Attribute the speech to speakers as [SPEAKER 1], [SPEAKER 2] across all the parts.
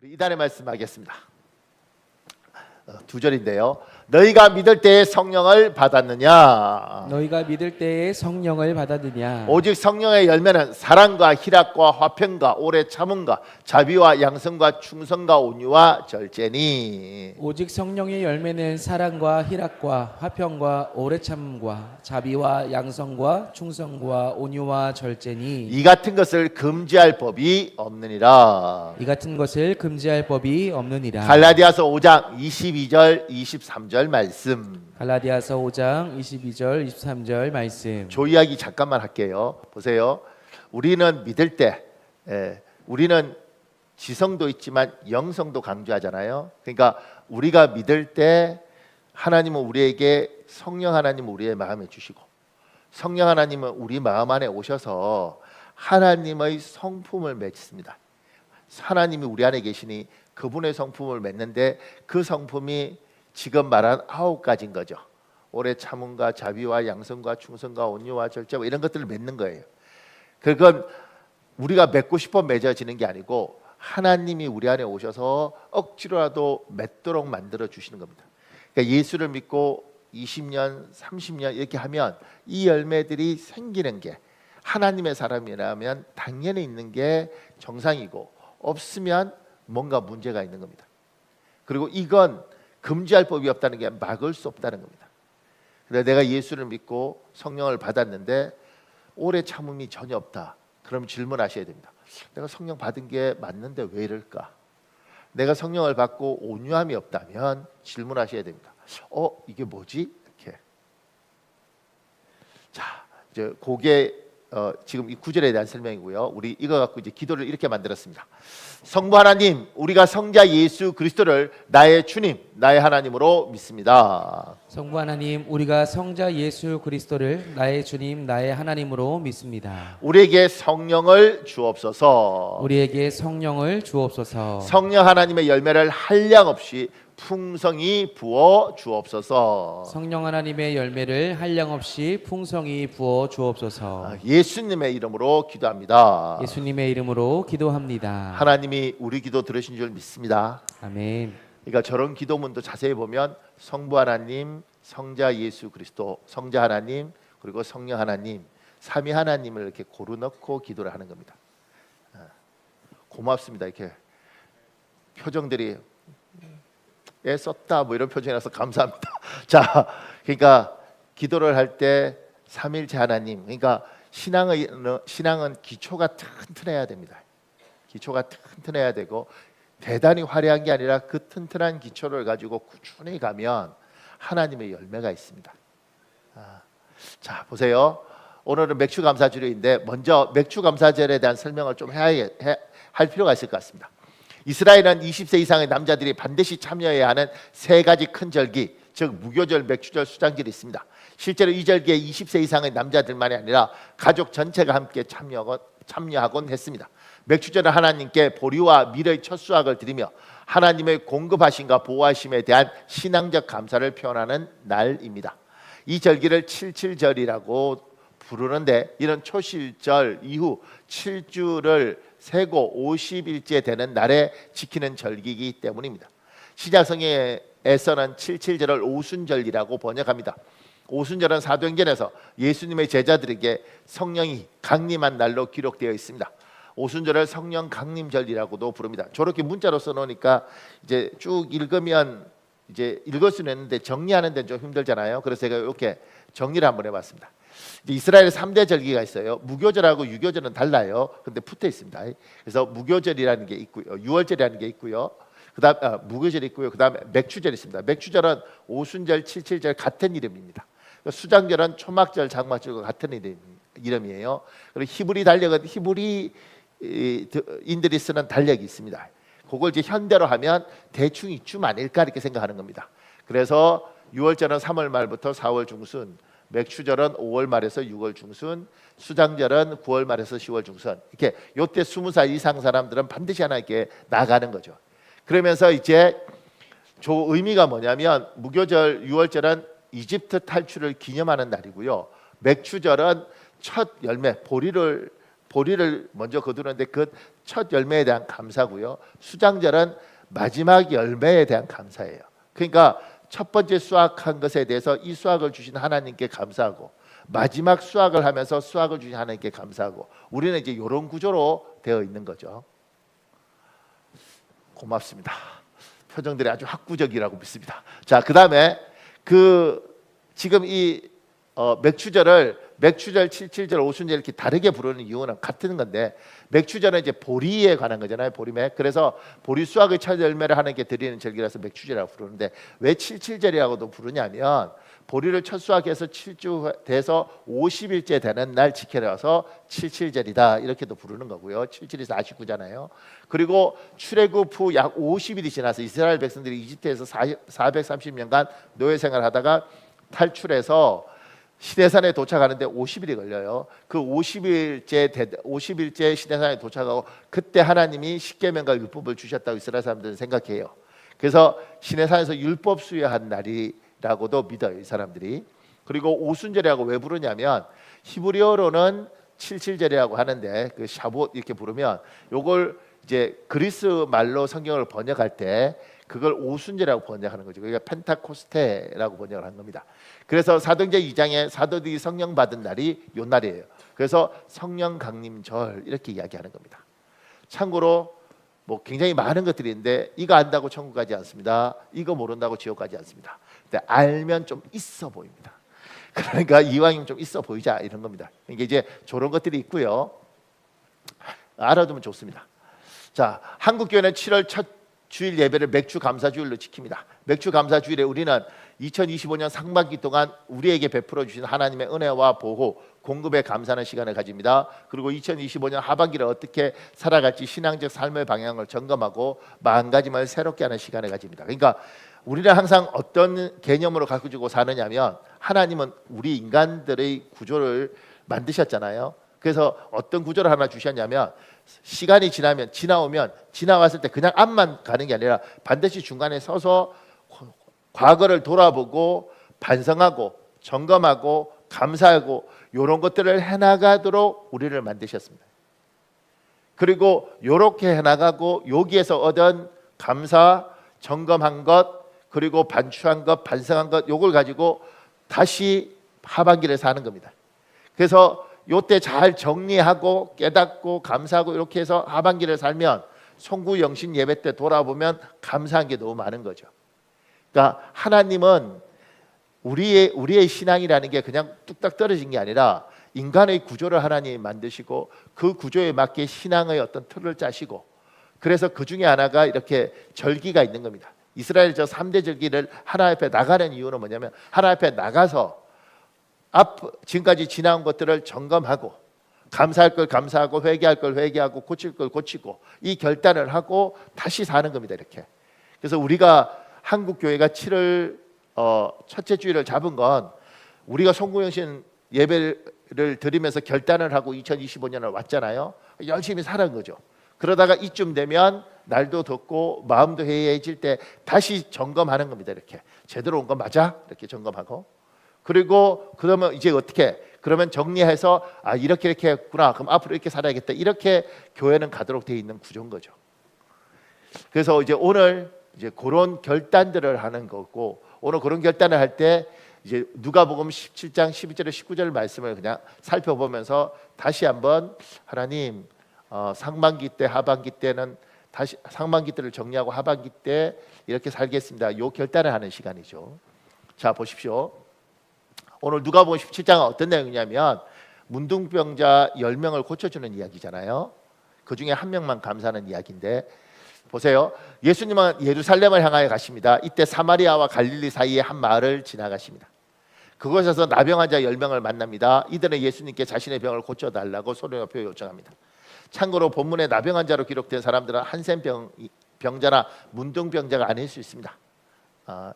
[SPEAKER 1] 우리 이단의 말씀하겠습니다. 두 절인데요. 너희가 믿을 때에 성령을 받았느냐?
[SPEAKER 2] 너희가 믿을 때에 성령을 받았느냐?
[SPEAKER 1] 오직 성령의 열매는 사랑과 희락과 화평과 오래 참음과 자비와 양성과 충성과 온유와 절제니.
[SPEAKER 2] 오직 성령의 열매는 사랑과 희락과 화평과 오래 참음과 자비와 양성과 충성과 온유와 절제니.
[SPEAKER 1] 이 같은 것을 금지할 법이 없느니라.
[SPEAKER 2] 이 같은 것을 금지할 법이 없느니라.
[SPEAKER 1] 갈라디아서 5장 22절 23절 말씀.
[SPEAKER 2] 갈라디아서 5장 22절 23절 말씀.
[SPEAKER 1] 조이야기 잠깐만 할게요. 보세요. 우리는 믿을 때 우리는 지성도 있지만 영성도 강조하잖아요. 그러니까 우리가 믿을 때 하나님은 우리에게 성령 하나님은 우리의 마음에 주시고 성령 하나님은 우리 마음 안에 오셔서 하나님의 성품을 맺습니다. 하나님이 우리 안에 계시니 그분의 성품을 맺는데 그 성품이 지금 말한 9가지인 거죠. 오래 참음과 자비와 양성과 충성과 온유와 절제와 이런 것들을 맺는 거예요. 그건 우리가 맺고 싶어 맺어지는 게 아니고 하나님이 우리 안에 오셔서 억지로라도 맺도록 만들어 주시는 겁니다. 그러니까 예수를 믿고 20년, 30년 이렇게 하면 이 열매들이 생기는 게 하나님의 사람이라면 당연히 있는 게 정상이고 없으면 뭔가 문제가 있는 겁니다. 그리고 이건 금지할 법이 없다는 게 막을 수 없다는 겁니다. 그래서 내가 예수를 믿고 성령을 받았는데 오래 참음이 전혀 없다. 그럼 질문하셔야 됩니다. 내가 성령 받은 게 맞는데 왜 이럴까? 내가 성령을 받고 온유함이 없다면 질문하셔야 됩니다. 이게 뭐지? 이렇게. 자, 이제 그게 지금 이 구절에 대한 설명이고요. 우리 이거 갖고 이제 기도를 이렇게 만들었습니다. 성부 하나님, 우리가 성자 예수 그리스도를 나의 주님, 나의 하나님으로 믿습니다.
[SPEAKER 2] 성부 하나님, 우리가 성자 예수 그리스도를 나의 주님, 나의 하나님으로 믿습니다.
[SPEAKER 1] 우리에게 성령을 주옵소서.
[SPEAKER 2] 우리에게 성령을 주옵소서.
[SPEAKER 1] 성령 하나님의 열매를 한량없이 풍성히 부어 주옵소서.
[SPEAKER 2] 성령 하나님의 열매를 한량없이 풍성히 부어 주옵소서.
[SPEAKER 1] 예수님의 이름으로 기도합니다.
[SPEAKER 2] 예수님의 이름으로 기도합니다.
[SPEAKER 1] 하나님이 우리 기도 들으신 줄 믿습니다.
[SPEAKER 2] 아멘.
[SPEAKER 1] 그러니까 저런 기도문도 자세히 보면 성부 하나님, 성자 예수 그리스도, 성자 하나님, 그리고 성령 하나님, 삼위 하나님을 이렇게 고루 넣고 기도를 하는 겁니다. 고맙습니다. 이렇게 표정들이 애썼다 뭐 이런 표정이라서 감사합니다. 자, 그러니까 기도를 할 때 삼일체 하나님, 그러니까 신앙은 기초가 튼튼해야 됩니다. 기초가 튼튼해야 되고 대단히 화려한 게 아니라 그 튼튼한 기초를 가지고 꾸준히 가면 하나님의 열매가 있습니다. 자, 보세요. 오늘은 맥주 감사주일인데 먼저 맥주 감사절에 대한 설명을 좀 할 필요가 있을 것 같습니다. 이스라엘은 20세 이상의 남자들이 반드시 참여해야 하는 세 가지 큰 절기, 즉 무교절, 맥주절, 수장절이 있습니다. 실제로 이 절기에 20세 이상의 남자들만이 아니라 가족 전체가 함께 참여하곤 했습니다. 맥주절은 하나님께 보리와 밀의 첫 수확을 드리며 하나님의 공급하심과 보호하심에 대한 신앙적 감사를 표현하는 날입니다. 이 절기를 칠칠절이라고 부르는데 이런 초실절 이후 7주를 세고 50일째 되는 날에 지키는 절기이기 때문입니다. 신약성경에서는 칠칠절을 오순절이라고 번역합니다. 오순절은 사도행전에서 예수님의 제자들에게 성령이 강림한 날로 기록되어 있습니다. 오순절을 성령 강림절이라고도 부릅니다. 저렇게 문자로 써놓으니까 이제 쭉 읽으면 이제 읽을 수는 있는데 정리하는 데는 좀 힘들잖아요. 그래서 제가 이렇게 정리를 한번 해봤습니다. 이스라엘에 3대 절기가 있어요. 무교절하고 유교절은 달라요. 근데 붙어 있습니다. 그래서 무교절이라는 게 있고요, 유월절이라는 게 있고요. 그다음 무교절이 있고요. 그다음에 맥추절이 있습니다. 맥추절은 오순절, 칠칠절 같은 이름입니다. 수장절은 초막절, 장막절과 같은 이름이에요. 그리고 히브리 달력은 히브리인들이 쓰는 달력이 있습니다. 그걸 이제 현대로 하면 대충 이쯤 아닐까 이렇게 생각하는 겁니다. 그래서 유월절은 3월 말부터 4월 중순, 맥추절은 5월 말에서 6월 중순, 수장절은 9월 말에서 10월 중순. 이렇게 요때 20살 이상 사람들은 반드시 하나 이렇게 나가는 거죠. 그러면서 이제 저 의미가 뭐냐면 무교절, 유월절은 이집트 탈출을 기념하는 날이고요. 맥추절은 첫 열매 보리를 보리를 먼저 거두는데 그 첫 열매에 대한 감사고요. 수장절은 마지막 열매에 대한 감사예요. 그러니까 첫 번째 수확한 것에 대해서 이 수확을 주신 하나님께 감사하고, 마지막 수확을 하면서 수확을 주신 하나님께 감사하고, 우리는 이제 이런 구조로 되어 있는 거죠. 고맙습니다. 표정들이 아주 학구적이라고 믿습니다. 자, 그 다음에 지금 이 맥추절을 맥추절, 칠칠절, 오순절 이렇게 다르게 부르는 이유는 같은 건데, 맥추절은 이제 보리에 관한 거잖아요. 보리맥. 그래서 보리 수확의 첫 열매를 하나님께 드리는 절기라서 맥추절이라고 부르는데, 왜 칠칠절이라고도 부르냐면 보리를 첫 수확해서 7주 돼서 50일째 되는 날 지켜서 칠칠절이다 이렇게도 부르는 거고요. 7일에서 49잖아요. 그리고 출애굽 후 약 50일이 지나서 이스라엘 백성들이 이집트에서 430년간 노예 생활하다가 탈출해서 시내산에 도착하는데 50일이 걸려요. 그 50일째 시내산에 도착하고, 그때 하나님이 십계명과 율법을 주셨다고 이스라엘 사람들은 생각해요. 그래서 시내산에서 율법 수여한 날이라고도 믿어요, 이 사람들이. 그리고 오순절이라고 왜 부르냐면 히브리어로는 칠칠절이라고 하는데, 그 샤봇 이렇게 부르면 요걸 이제 그리스 말로 성경을 번역할 때 그걸 오순절이라고 번역하는 거죠. 그러니까 펜타코스테라고 번역을 한 겁니다. 그래서 사도행전 2장에 사도들이 성령 받은 날이 요 날이에요. 그래서 성령 강림절 이렇게 이야기하는 겁니다. 참고로 뭐 굉장히 많은 것들이 있는데, 이거 안다고 천국 가지 않습니다. 이거 모른다고 지옥 가지 않습니다. 근데 알면 좀 있어 보입니다. 그러니까 이왕이면 좀 있어 보이자 이런 겁니다. 이게 이제 저런 것들이 있고요. 알아두면 좋습니다. 자, 한국 교회는 7월 첫 주일 예배를 맥주 감사 주일로 지킵니다. 맥주 감사 주일에 우리는 2025년 상반기 동안 우리에게 베풀어 주신 하나님의 은혜와 보호, 공급에 감사하는 시간을 가집니다. 그리고 2025년 하반기를 어떻게 살아갈지 신앙적 삶의 방향을 점검하고 마음가짐을 새롭게 하는 시간을 가집니다. 그러니까 우리는 항상 어떤 개념으로 가지고 사느냐면, 하나님은 우리 인간들의 구조를 만드셨잖아요. 그래서 어떤 구조를 하나 주셨냐면, 시간이 지나왔을 때 그냥 앞만 가는 게 아니라 반드시 중간에 서서 과거를 돌아보고 반성하고 점검하고 감사하고 이런 것들을 해나가도록 우리를 만드셨습니다. 그리고 이렇게 해나가고 여기에서 얻은 감사, 점검한 것, 그리고 반추한 것, 반성한 것, 요걸 가지고 다시 하반기를 사는 겁니다. 그래서 요때 잘 정리하고 깨닫고 감사하고 이렇게 해서 하반기를 살면 송구 영신 예배 때 돌아보면 감사한 게 너무 많은 거죠. 그러니까 하나님은 우리의 신앙이라는 게 그냥 뚝딱 떨어진 게 아니라 인간의 구조를 하나님이 만드시고 그 구조에 맞게 신앙의 어떤 틀을 짜시고, 그래서 그 중에 하나가 이렇게 절기가 있는 겁니다. 이스라엘 저 3대 절기를 하나님 앞에 나가는 이유는 뭐냐면, 하나님 앞에 나가서 지금까지 지나온 것들을 점검하고, 감사할 걸 감사하고, 회개할 걸 회개하고, 고칠 걸 고치고, 이 결단을 하고 다시 사는 겁니다. 이렇게. 그래서 우리가 한국 교회가 7월 첫째 주일을 잡은 건, 우리가 송구영신 예배를 드리면서 결단을 하고 2025년을 왔잖아요. 열심히 살아간 거죠. 그러다가 이쯤 되면 날도 덥고 마음도 해이해질 때 다시 점검하는 겁니다. 이렇게 제대로 온 거 맞아? 이렇게 점검하고, 그리고 그러면 이제 어떻게? 그러면 정리해서 이렇게 했구나. 그럼 앞으로 이렇게 살아야겠다. 이렇게 교회는 가도록 되어 있는 구조인 거죠. 그래서 이제 오늘 이제 그런 결단들을 하는 거고, 오늘 그런 결단을 할 때 이제 누가복음 17장 12절에 19절 말씀을 그냥 살펴보면서 다시 한번 하나님, 상반기 때 하반기 때는 다시 상반기 때를 정리하고 하반기 때 이렇게 살겠습니다. 요 결단을 하는 시간이죠. 자, 보십시오. 오늘 누가복음 17장은 어떤 내용이냐면 문둥병자 10명을 고쳐주는 이야기잖아요. 그 중에 한 명만 감사하는 이야기인데, 보세요. 예수님은 예루살렘을 향하여 가십니다. 이때 사마리아와 갈릴리 사이의 한 마을을 지나가십니다. 그곳에서 나병 환자 10명을 만납니다. 이들은 예수님께 자신의 병을 고쳐달라고 소리 높여 요청합니다. 참고로 본문에 나병 환자로 기록된 사람들은 한센 병자나 문둥병자가 아닐 수 있습니다.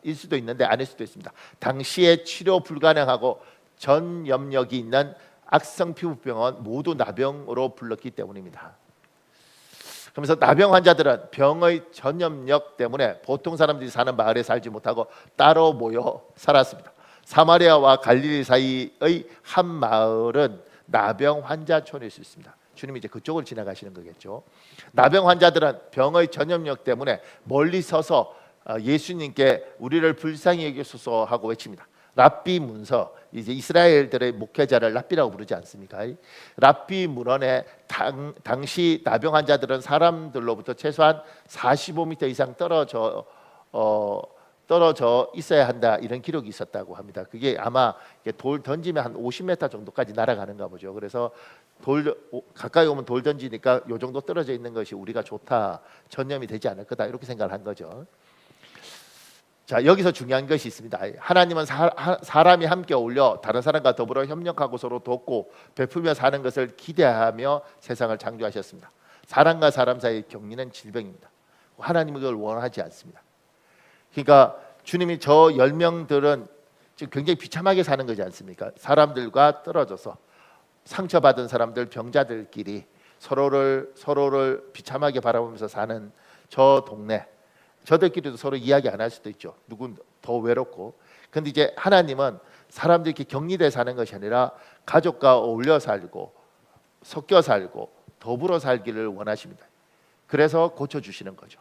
[SPEAKER 1] 일 수도 있는데 아닐 수도 있습니다. 당시에 치료 불가능하고 전염력이 있는 악성 피부병은 모두 나병으로 불렀기 때문입니다. 그러면서 나병 환자들은 병의 전염력 때문에 보통 사람들이 사는 마을에 살지 못하고 따로 모여 살았습니다. 사마리아와 갈릴리 사이의 한 마을은 나병 환자촌일 수 있습니다. 주님이 이제 그쪽을 지나가시는 거겠죠. 나병 환자들은 병의 전염력 때문에 멀리 서서 예수님께 우리를 불쌍히 여기소서 하고 외칩니다. 랍비 문서, 이제 이스라엘들의 목회자를 랍비라고 부르지 않습니까? 랍비 문헌에 당시 나병 환자들은 사람들로부터 최소한 45m 이상 떨어져 있어야 한다, 이런 기록이 있었다고 합니다. 그게 아마 돌 던지면 한 50m 정도까지 날아가는가 보죠. 그래서 가까이 오면 돌 던지니까 요 정도 떨어져 있는 것이 우리가 좋다, 전염이 되지 않을 거다, 이렇게 생각을 한 거죠. 자, 여기서 중요한 것이 있습니다. 하나님은 사람이 함께 어울려 다른 사람과 더불어 협력하고 서로 돕고 베풀며 사는 것을 기대하며 세상을 창조하셨습니다. 사람과 사람 사이의 격리는 질병입니다. 하나님은 그걸 원하지 않습니다. 그러니까 주님이 저 10명들은 지금 굉장히 비참하게 사는 거지 않습니까? 사람들과 떨어져서 상처받은 사람들, 병자들끼리 서로를 비참하게 바라보면서 사는 저 동네, 저들끼리도 서로 이야기 안 할 수도 있죠. 누군 더 외롭고. 근데 이제 하나님은 사람들이 이렇게 격리돼 사는 것이 아니라 가족과 어울려 살고 섞여 살고 더불어 살기를 원하십니다. 그래서 고쳐주시는 거죠.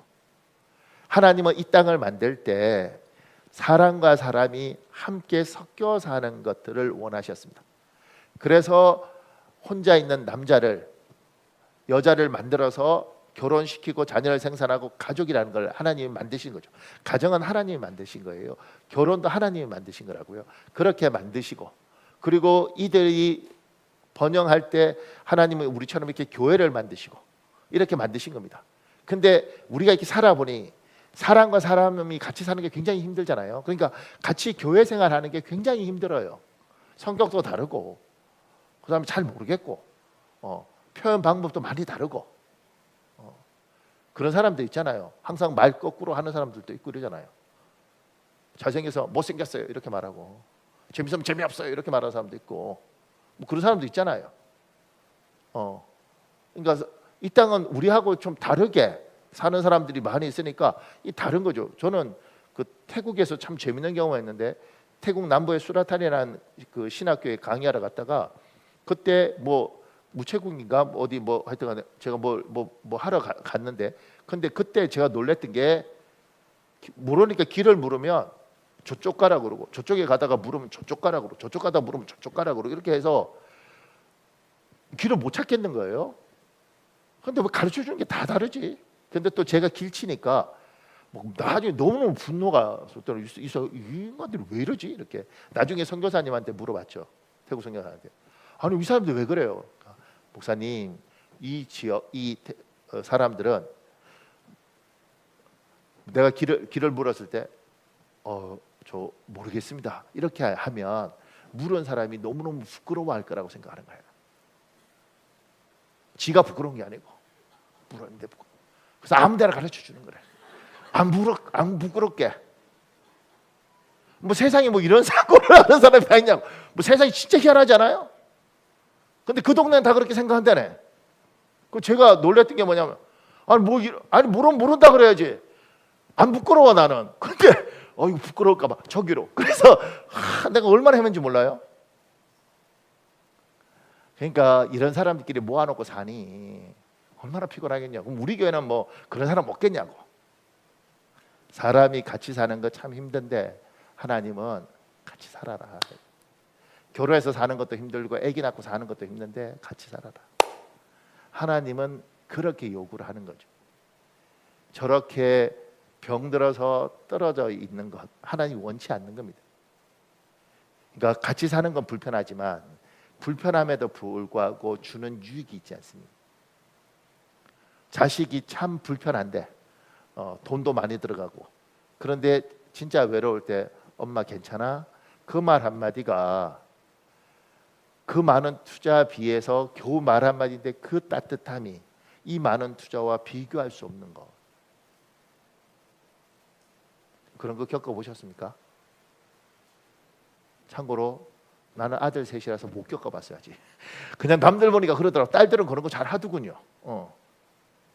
[SPEAKER 1] 하나님은 이 땅을 만들 때 사람과 사람이 함께 섞여 사는 것들을 원하셨습니다. 그래서 혼자 있는 남자를, 여자를 만들어서 결혼시키고 자녀를 생산하고 가족이라는 걸 하나님이 만드신 거죠. 가정은 하나님이 만드신 거예요. 결혼도 하나님이 만드신 거라고요. 그렇게 만드시고, 그리고 이들이 번영할 때 하나님은 우리처럼 이렇게 교회를 만드시고 이렇게 만드신 겁니다. 근데 우리가 이렇게 살아보니 사람과 사람이 같이 사는 게 굉장히 힘들잖아요. 그러니까 같이 교회 생활하는 게 굉장히 힘들어요. 성격도 다르고, 그다음에 잘 모르겠고, 표현 방법도 많이 다르고, 그런 사람들 있잖아요. 항상 말 거꾸로 하는 사람들도 있고 그러잖아요. 잘생겨서 못생겼어요 이렇게 말하고, 재밌으면 재미없어요 이렇게 말하는 사람도 있고, 뭐 그런 사람도 있잖아요. 그러니까 이 땅은 우리하고 좀 다르게 사는 사람들이 많이 있으니까 이 다른 거죠. 저는 그 태국에서 참 재밌는 경우가 있는데, 태국 남부의 수라탄이라는 그 신학교에 강의하러 갔다가 그때 뭐 무채국인가 어디 뭐 하여튼간에 제가 뭐 하러 갔는데, 근데 그때 제가 놀랬던 게, 모르니까 길을 물으면 저쪽 가라 그러고, 저쪽에 가다가 물으면 저쪽 가라 그러고, 저쪽 가다 물으면 저쪽 가라 그러고, 이렇게 해서 길을 못 찾겠는 거예요. 근데 왜 가르쳐 주는 게 다 다르지? 근데 또 제가 길치니까 뭐 나중에 너무너무 분노가 있어. 이 인간들이 왜 이러지? 이렇게 나중에 선교사님한테 물어봤죠. 태국 선교사한테. 아니 이 사람들 왜 그래요? 목사님, 이 지역 사람들은 내가 길을 물었을 때 저 모르겠습니다 이렇게 하면 물은 사람이 너무너무 부끄러워할 거라고 생각하는 거예요. 지가 부끄러운 게 아니고 물었는데 그래서 아무 데나 가르쳐 주는 거래. 안 부끄럽게. 뭐 세상에 뭐 이런 사고를 하는 사람이 있냐고. 뭐 세상이 진짜 희한하지 않아요? 근데 그 동네는 다 그렇게 생각한다네. 그 제가 놀랬던 게 뭐냐면, 물으면 모른다 그래야지. 안 부끄러워 나는. 근데 이거 부끄러울까 봐 저기로. 그래서 내가 얼마나 헤맨지 몰라요. 그러니까 이런 사람들끼리 모아놓고 사니 얼마나 피곤하겠냐고. 그럼 우리 교회는 뭐 그런 사람 없겠냐고. 사람이 같이 사는 거 참 힘든데 하나님은 같이 살아라. 결혼해서 사는 것도 힘들고 아기 낳고 사는 것도 힘든데 같이 살아라. 하나님은 그렇게 요구를 하는 거죠. 저렇게 병들어서 떨어져 있는 것 하나님 원치 않는 겁니다. 그러니까 같이 사는 건 불편하지만 불편함에도 불구하고 주는 유익이 있지 않습니까? 자식이 참 불편한데 돈도 많이 들어가고, 그런데 진짜 외로울 때 엄마 괜찮아? 그 말 한마디가 그 많은 투자 비해서 겨우 말 한마디인데 그 따뜻함이 이 많은 투자와 비교할 수 없는 거. 그런 거 겪어보셨습니까? 참고로 나는 아들 셋이라서 못 겪어봤어야지. 그냥 남들 보니까 그러더라고. 딸들은 그런 거 잘 하더군요.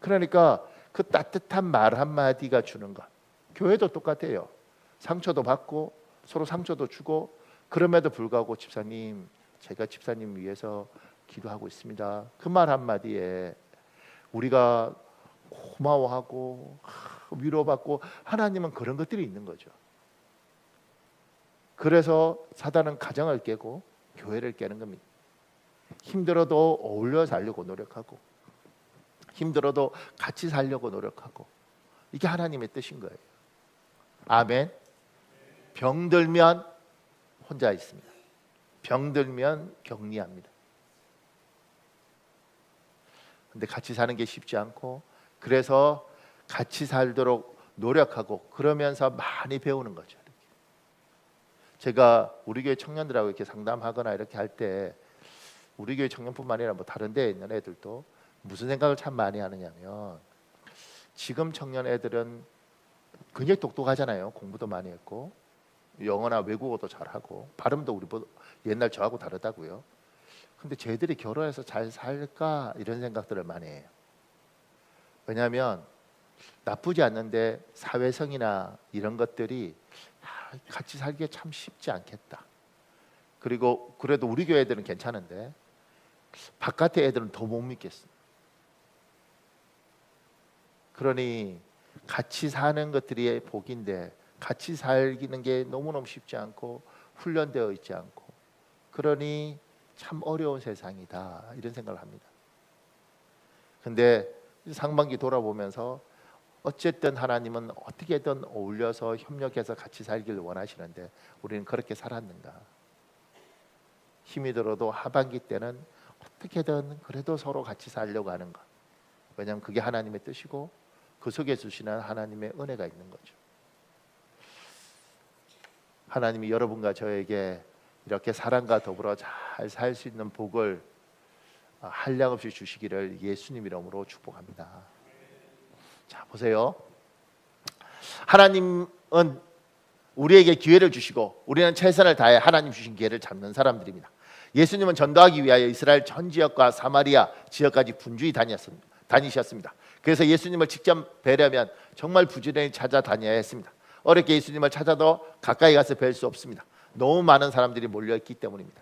[SPEAKER 1] 그러니까 그 따뜻한 말 한마디가 주는 것. 교회도 똑같아요. 상처도 받고 서로 상처도 주고, 그럼에도 불구하고 집사님, 제가 집사님 위해서 기도하고 있습니다. 그 말 한마디에 우리가 고마워하고 위로받고, 하나님은 그런 것들이 있는 거죠. 그래서 사단은 가정을 깨고 교회를 깨는 겁니다. 힘들어도 어울려 살려고 노력하고, 힘들어도 같이 살려고 노력하고, 이게 하나님의 뜻인 거예요. 아멘. 병들면 혼자 있습니다. 병들면 격리합니다. 근데 같이 사는 게 쉽지 않고, 그래서 같이 살도록 노력하고, 그러면서 많이 배우는 거죠. 이렇게. 제가 우리 교회 청년들하고 이렇게 상담하거나 이렇게 할 때, 우리 교회 청년뿐만 아니라 뭐 다른 데에 있는 애들도 무슨 생각을 참 많이 하느냐면, 지금 청년 애들은 굉장히 똑똑하잖아요. 공부도 많이 했고 영어나 외국어도 잘하고 발음도 우리보다 옛날 저하고 다르다고요. 근데 쟤들이 결혼해서 잘 살까 이런 생각들을 많이 해요. 왜냐하면 나쁘지 않는데 사회성이나 이런 것들이 같이 살기가 참 쉽지 않겠다. 그리고 그래도 우리 교회 애들은 괜찮은데 바깥의 애들은 더 못 믿겠어. 그러니 같이 사는 것들이 복인데, 같이 살기는 게 너무너무 쉽지 않고 훈련되어 있지 않고, 그러니 참 어려운 세상이다, 이런 생각을 합니다. 근데 상반기 돌아보면서 어쨌든 하나님은 어떻게든 어울려서 협력해서 같이 살기를 원하시는데, 우리는 그렇게 살았는가? 힘이 들어도 하반기 때는 어떻게든 그래도 서로 같이 살려고 하는 것. 왜냐하면 그게 하나님의 뜻이고 그 속에 주시는 하나님의 은혜가 있는 거죠. 하나님이 여러분과 저에게 이렇게 사랑과 더불어 잘 살 수 있는 복을 한량없이 주시기를 예수님 이름으로 축복합니다. 자, 보세요. 하나님은 우리에게 기회를 주시고, 우리는 최선을 다해 하나님 주신 기회를 잡는 사람들입니다. 예수님은 전도하기 위하여 이스라엘 전 지역과 사마리아 지역까지 분주히 다니셨습니다. 그래서 예수님을 직접 뵈려면 정말 부지런히 찾아다녀야 했습니다. 어렵게 예수님을 찾아도 가까이 가서 뵐 수 없습니다. 너무 많은 사람들이 몰려있기 때문입니다.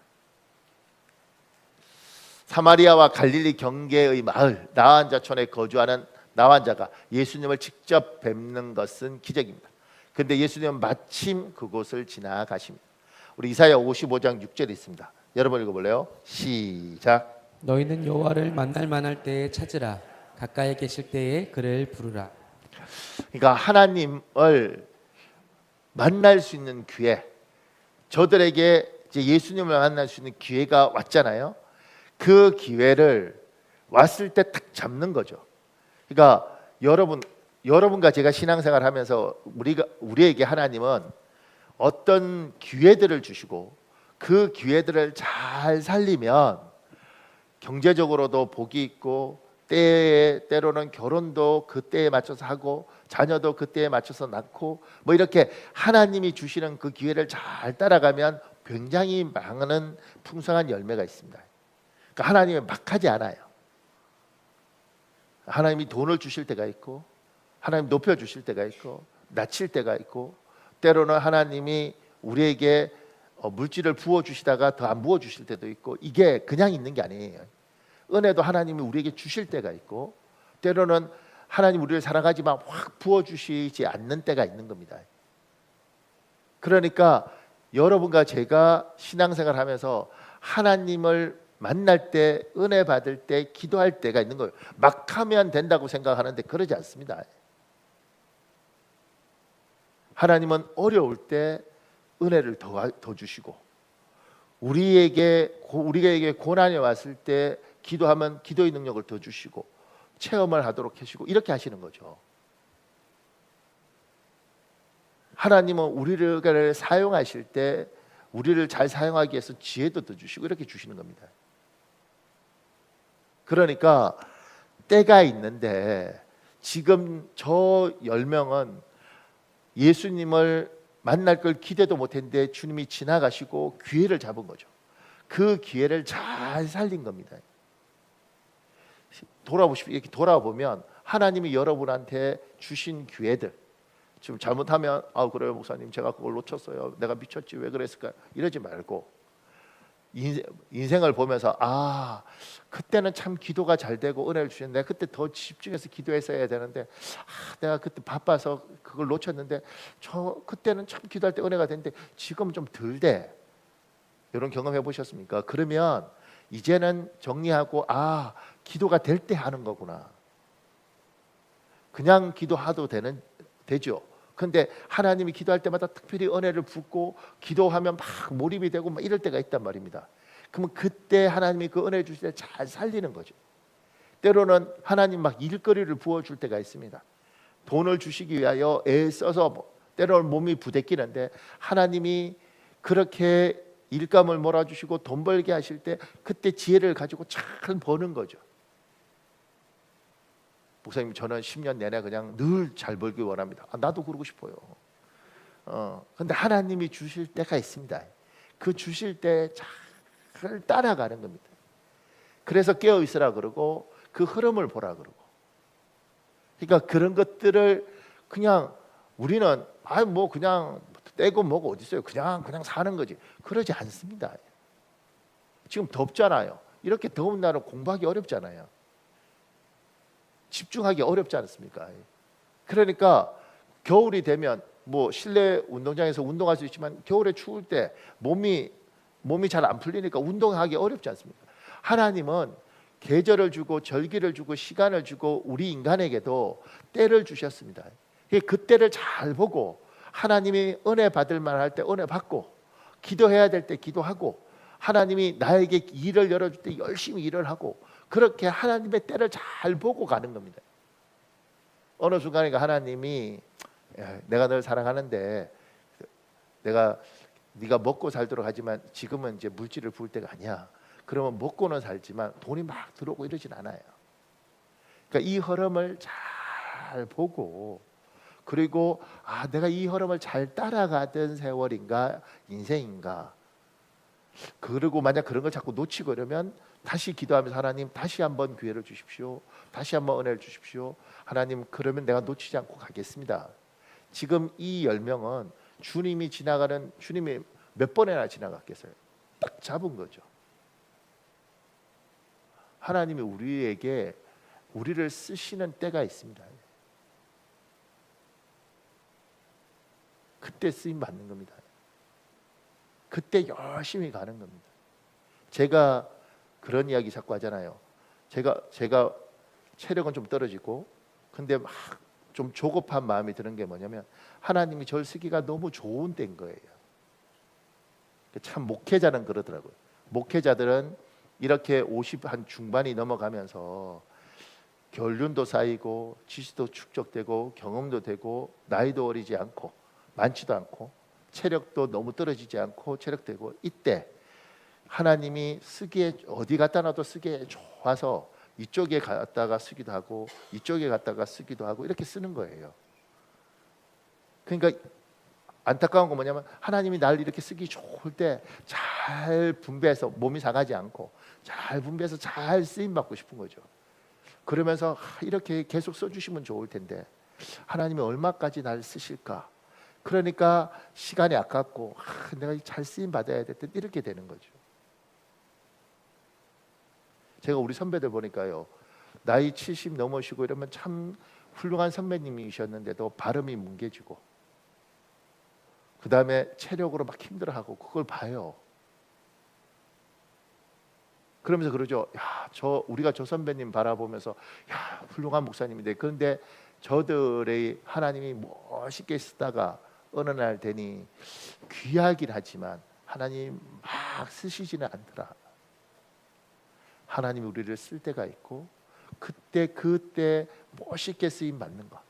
[SPEAKER 1] 사마리아와 갈릴리 경계의 마을 나환자촌에 거주하는 나환자가 예수님을 직접 뵙는 것은 기적입니다. 그런데 예수님은 마침 그곳을 지나가십니다. 우리 이사야 55장 6절에 있습니다. 여러분 읽어볼래요? 시작.
[SPEAKER 2] 너희는 여호와를 만날 만할 때에 찾으라. 가까이 계실 때에 그를 부르라.
[SPEAKER 1] 그러니까 하나님을 만날 수 있는 기회, 저들에게 이제 예수님을 만날 수 있는 기회가 왔잖아요. 그 기회를 왔을 때 딱 잡는 거죠. 그러니까 여러분과 제가 신앙생활하면서 우리에게 하나님은 어떤 기회들을 주시고, 그 기회들을 잘 살리면 경제적으로도 복이 있고, 때로는 결혼도 그 때에 맞춰서 하고, 자녀도 그 때에 맞춰서 낳고, 뭐 이렇게 하나님이 주시는 그 기회를 잘 따라가면 굉장히 많은 풍성한 열매가 있습니다. 그러니까 하나님이 막 하지 않아요. 하나님이 돈을 주실 때가 있고, 하나님 높여 주실 때가 있고, 낮칠 때가 있고, 때로는 하나님이 우리에게 물질을 부어 주시다가 더 안 부어 주실 때도 있고, 이게 그냥 있는 게 아니에요. 은혜도 하나님이 우리에게 주실 때가 있고, 때로는 하나님 우리를 사랑하지만 확 부어 주시지 않는 때가 있는 겁니다. 그러니까 여러분과 제가 신앙생활 하면서 하나님을 만날 때, 은혜 받을 때, 기도할 때가 있는 거예요. 막 하면 된다고 생각하는데 그러지 않습니다. 하나님은 어려울 때 은혜를 더 주시고, 우리에게 고난이 왔을 때 기도하면 기도의 능력을 더 주시고, 체험을 하도록 하시고, 이렇게 하시는 거죠. 하나님은 우리를 사용하실 때 우리를 잘 사용하기 위해서 지혜도 더 주시고, 이렇게 주시는 겁니다. 그러니까 때가 있는데, 지금 저 10명은 예수님을 만날 걸 기대도 못했는데 주님이 지나가시고 기회를 잡은 거죠. 그 기회를 잘 살린 겁니다. 이렇게 돌아보면 하나님이 여러분한테 주신 기회들, 지금 잘못하면 그래요 목사님, 제가 그걸 놓쳤어요, 내가 미쳤지, 왜 그랬을까요? 이러지 말고, 인생을 보면서 그때는 참 기도가 잘 되고 은혜를 주셨는데 내가 그때 더 집중해서 기도했어야 되는데 내가 그때 바빠서 그걸 놓쳤는데 그때는 참 기도할 때 은혜가 됐는데 지금 좀 덜 돼. 이런 경험 해보셨습니까? 그러면 이제는 정리하고 기도가 될 때 하는 거구나. 그냥 기도해도 되죠. 근데 하나님이 기도할 때마다 특별히 은혜를 붓고 기도하면 막 몰입이 되고 막 이럴 때가 있단 말입니다. 그러면 그때 하나님이 그 은혜 주실 때 잘 살리는 거죠. 때로는 하나님 막 일거리를 부어줄 때가 있습니다. 돈을 주시기 위하여 애써서 때로는 몸이 부대끼는데 하나님이 그렇게 일감을 몰아주시고 돈 벌게 하실 때 그때 지혜를 가지고 잘 버는 거죠. 목사님 저는 10년 내내 그냥 늘 잘 벌기 원합니다. 나도 그러고 싶어요. 근데 하나님이 주실 때가 있습니다. 그 주실 때 잘 따라가는 겁니다. 그래서 깨어 있으라 그러고 그 흐름을 보라 그러고. 그러니까 그런 것들을 그냥 우리는 뭐 그냥 떼고 뭐고 어디 있어요? 그냥 사는 거지. 그러지 않습니다. 지금 덥잖아요. 이렇게 더운 날은 공부하기 어렵잖아요. 집중하기 어렵지 않습니까? 그러니까 겨울이 되면 뭐 실내 운동장에서 운동할 수 있지만 겨울에 추울 때 몸이 잘 안 풀리니까 운동하기 어렵지 않습니까? 하나님은 계절을 주고 절기를 주고 시간을 주고 우리 인간에게도 때를 주셨습니다. 그 때를 잘 보고 하나님이 은혜 받을 만할 때 은혜 받고 기도해야 될 때 기도하고 하나님이 나에게 일을 열어줄 때 열심히 일을 하고 그렇게 하나님의 때를 잘 보고 가는 겁니다. 어느 순간에 하나님이 내가 널 사랑하는데 네가 먹고 살도록 하지만 지금은 이제 물질을 부을 때가 아니야. 그러면 먹고는 살지만 돈이 막 들어오고 이러진 않아요. 그러니까 이 흐름을 잘 보고 그리고 내가 이 흐름을 잘 따라가던 세월인가 인생인가. 그리고 만약 그런 걸 자꾸 놓치고 이러면 다시 기도하면서 하나님 다시 한번 기회를 주십시오. 다시 한번 은혜를 주십시오. 하나님 그러면 내가 놓치지 않고 가겠습니다. 지금 이 10명은 주님이 몇 번이나 지나갔겠어요. 딱 잡은 거죠. 하나님이 우리를 쓰시는 때가 있습니다. 그때 쓰임 받는 겁니다. 그때 열심히 가는 겁니다. 제가 그런 이야기 자꾸 하잖아요. 제가 체력은 좀 떨어지고 근데 막 좀 조급한 마음이 드는 게 뭐냐면 하나님이 저를 쓰기가 너무 좋은 때인 거예요. 참 목회자는 그러더라고요. 목회자들은 이렇게 50 한 중반이 넘어가면서 연륜도 쌓이고 지식도 축적되고 경험도 되고 나이도 어리지 않고 많지도 않고 체력도 너무 떨어지지 않고 체력되고 이때 하나님이 쓰기에 어디 갖다 놔도 쓰기에 좋아서 이쪽에 갔다가 쓰기도 하고 이쪽에 갔다가 쓰기도 하고 이렇게 쓰는 거예요. 그러니까 안타까운 건 뭐냐면 하나님이 날 이렇게 쓰기 좋을 때 잘 분배해서 몸이 상하지 않고 잘 분배해서 잘 쓰임 받고 싶은 거죠. 그러면서 이렇게 계속 써주시면 좋을 텐데 하나님이 얼마까지 날 쓰실까? 그러니까 시간이 아깝고 내가 잘 쓰임 받아야 될 때 이렇게 되는 거죠. 제가 우리 선배들 보니까요. 나이 70 넘으시고 이러면 참 훌륭한 선배님이셨는데도 발음이 뭉개지고 그 다음에 체력으로 막 힘들어하고 그걸 봐요. 그러면서 그러죠. 우리가 저 선배님 바라보면서 훌륭한 목사님인데 그런데 저들의 하나님이 멋있게 쓰다가 어느 날 되니 귀하긴 하지만 하나님 막 쓰시지는 않더라. 하나님이 우리를 쓸 때가 있고 그때 멋있게 쓰임 받는 것.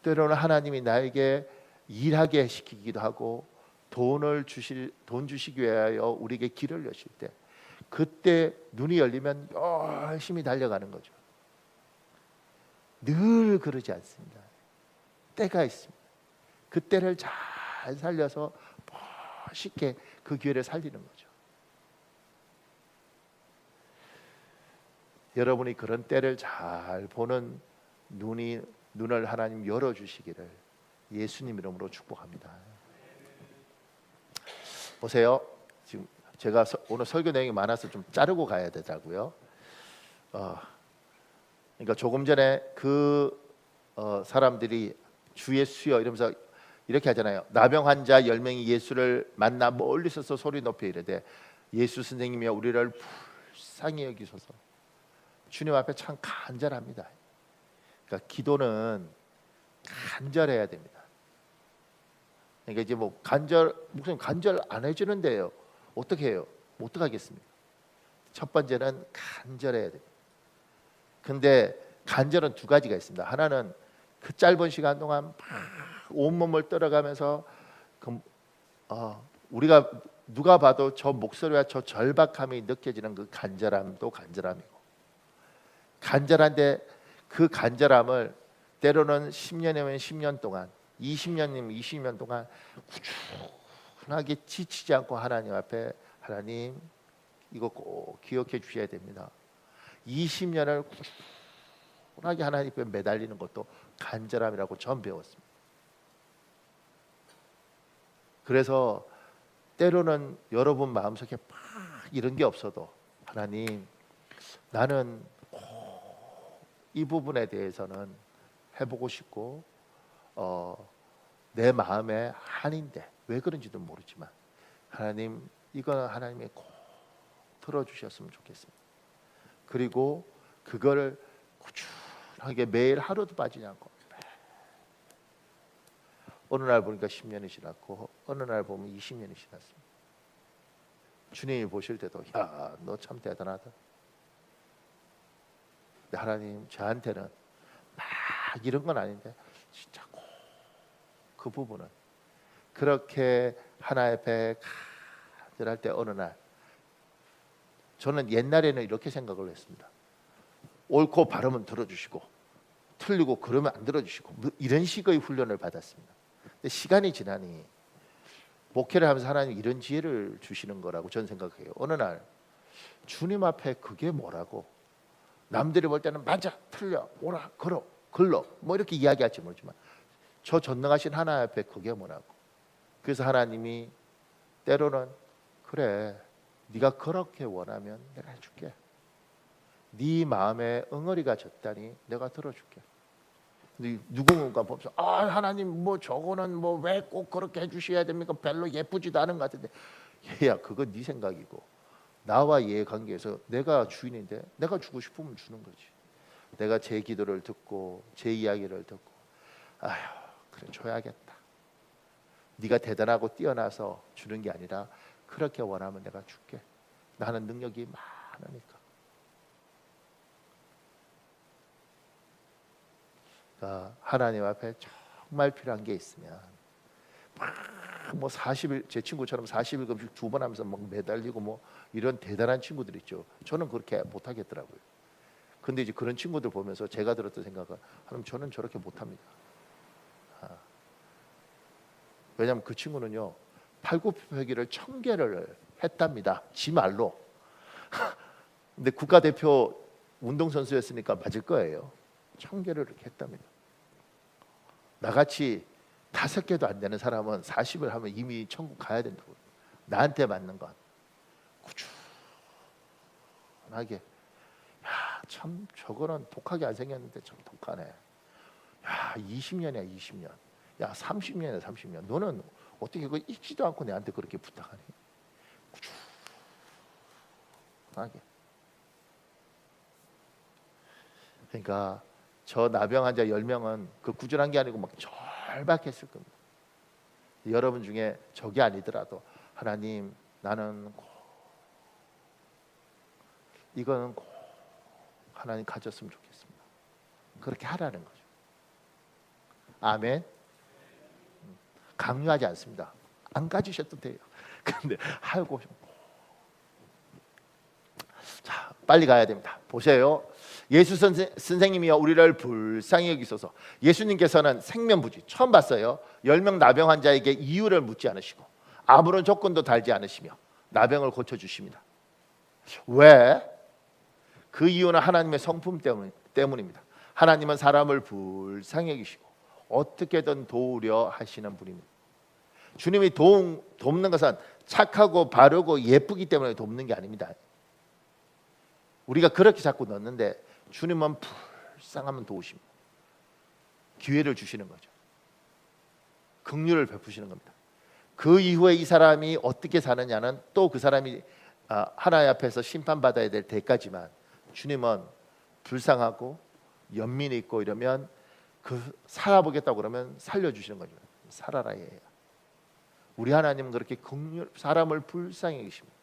[SPEAKER 1] 때로는 하나님이 나에게 일하게 시키기도 하고 돈 주시기 위하여 우리에게 길을 여실 때 그때 눈이 열리면 열심히 달려가는 거죠. 늘 그러지 않습니다. 때가 있습니다. 그 때를 잘 살려서 멋있게 그 기회를 살리는 거죠. 여러분이 그런 때를 잘 보는 눈을 하나님 열어주시기를 예수님 이름으로 축복합니다. 보세요. 지금 제가 오늘 설교 내용이 많아서 좀 자르고 가야 되더라고요. 그러니까 조금 전에 사람들이 주 예수여 이러면서 이렇게 하잖아요. 나병 환자 10명이 예수를 만나 멀리 서서 소리 높여 이르되 예수 선생님이여 우리를 불쌍히 여기소서. 주님 앞에 참 간절합니다. 그러니까 기도는 간절해야 됩니다. 그러니까 이제 뭐 목사님 간절 안 해주는데요. 어떻게 해요? 어떻게 하겠습니까? 첫 번째는 간절해야 됩니다. 근데 간절은 두 가지가 있습니다. 하나는 그 짧은 시간 동안 막 온몸을 떨어가면서 우리가 누가 봐도 저 목소리와 저 절박함이 느껴지는 그 간절함도 간절함이고, 간절한데 그 간절함을 때로는 10년이면 10년 동안, 20년이면 20년 동안 꾸준하게 지치지 않고 하나님 앞에, 하나님 이거 꼭 기억해 주셔야 됩니다. 20년을 꾸준하게 하나님 앞에 매달리는 것도 간절함이라고 처음 배웠습니다. 그래서 때로는 여러분 마음속에 막 이런 게 없어도 하나님 나는 이 부분에 대해서는 해보고 싶고 내 마음에 한인데 왜 그런지도 모르지만 하나님 이거는 하나님이 꼭 들어주셨으면 좋겠습니다. 그리고 그거를 꾸준하게 매일 하루도 빠지지 않고 어느 날 보니까 10년이 지났고 어느 날 보면 20년이 지났습니다. 주님이 보실 때도 야, 너 참 대단하다. 근데 하나님 저한테는 막 이런 건 아닌데 진짜 꼭 그 부분은 그렇게 하나님 앞에 간절할 때 어느 날 저는 옛날에는 이렇게 생각을 했습니다. 옳고 바르면 들어주시고 틀리고 그러면 안 들어주시고 뭐 이런 식의 훈련을 받았습니다. 근데 시간이 지나니 목회를 하면서 하나님 이런 지혜를 주시는 거라고 저는 생각해요. 어느 날 주님 앞에 그게 뭐라고 남들이 볼 때는 맞아 틀려 오라 걸어 글러 뭐 이렇게 이야기할지 모르지만 저 전능하신 하나님 앞에 그게 뭐라고. 그래서 하나님이 때로는 그래 네가 그렇게 원하면 내가 해줄게. 네 마음에 응어리가 졌다니 내가 들어줄게. 근데 누군가 보면서 아 하나님 뭐 저거는 뭐 왜 꼭 그렇게 해주셔야 됩니까? 별로 예쁘지도 않은 것 같은데 얘야 그건 네 생각이고 나와 얘의 관계에서 내가 주인인데 내가 주고 싶으면 주는 거지. 내가 제 기도를 듣고 제 이야기를 듣고 아휴 그래 줘야겠다. 네가 대단하고 뛰어나서 주는 게 아니라 그렇게 원하면 내가 줄게. 나는 능력이 많으니까. 그러니까 하나님 앞에 정말 필요한 게 있으면 뭐 40일 제 친구처럼 40일 금식 2번 하면서 막 매달리고 뭐 이런 대단한 친구들 있죠. 저는 그렇게 못 하겠더라고요. 근데 이제 그런 친구들 보면서 제가 들었던 생각은 하나님 저는 저렇게 못 합니다. 왜냐하면 그 친구는요 팔굽혀펴기를 1000개를 했답니다. 지 말로. 근데 국가대표 운동선수였으니까 맞을 거예요. 1000개를 이렇게 했답니다. 나같이 5개도 안 되는 사람은 40을 하면 이미 천국 가야 된다고. 나한테 맞는 건 꾸준하게 야, 참 저거는 독하게 안 생겼는데 참 독하네. 야 20년이야 20년. 야 30년이야 30년. 너는 어떻게 그거 읽지도 않고 내한테 그렇게 부탁하니? 꾸준하게. 그러니까 저 나병 환자 10명은 그 꾸준한 게 아니고 막 절박했을 겁니다. 여러분 중에 저게 아니더라도 하나님 나는 꼭 이거는 꼭 하나님 가졌으면 좋겠습니다. 그렇게 하라는 거죠. 아멘. 강요하지 않습니다. 안 가지셔도 돼요. 근데 하고 자 빨리 가야 됩니다. 보세요. 예수 선생님이여 우리를 불쌍히 여기소서. 예수님께서는 생면부지 처음 봤어요. 10명 나병 환자에게 이유를 묻지 않으시고 아무런 조건도 달지 않으시며 나병을 고쳐주십니다. 왜? 그 이유는 하나님의 성품 때문입니다. 하나님은 사람을 불쌍히 여기시고 어떻게든 도우려 하시는 분입니다. 주님이 돕는 것은 착하고 바르고 예쁘기 때문에 돕는 게 아닙니다. 우리가 그렇게 자꾸 넣는데 주님은 불쌍하면 도우십니다. 기회를 주시는 거죠. 긍휼을 베푸시는 겁니다. 그 이후에 이 사람이 어떻게 사느냐는 또 그 사람이 하나님 앞에서 심판받아야 될 때까지만 주님은 불쌍하고 연민이 있고 이러면 그 살아보겠다고 그러면 살려주시는 거죠. 살아라 얘야. 우리 하나님은 그렇게 긍휼 사람을 불쌍히 계십니다.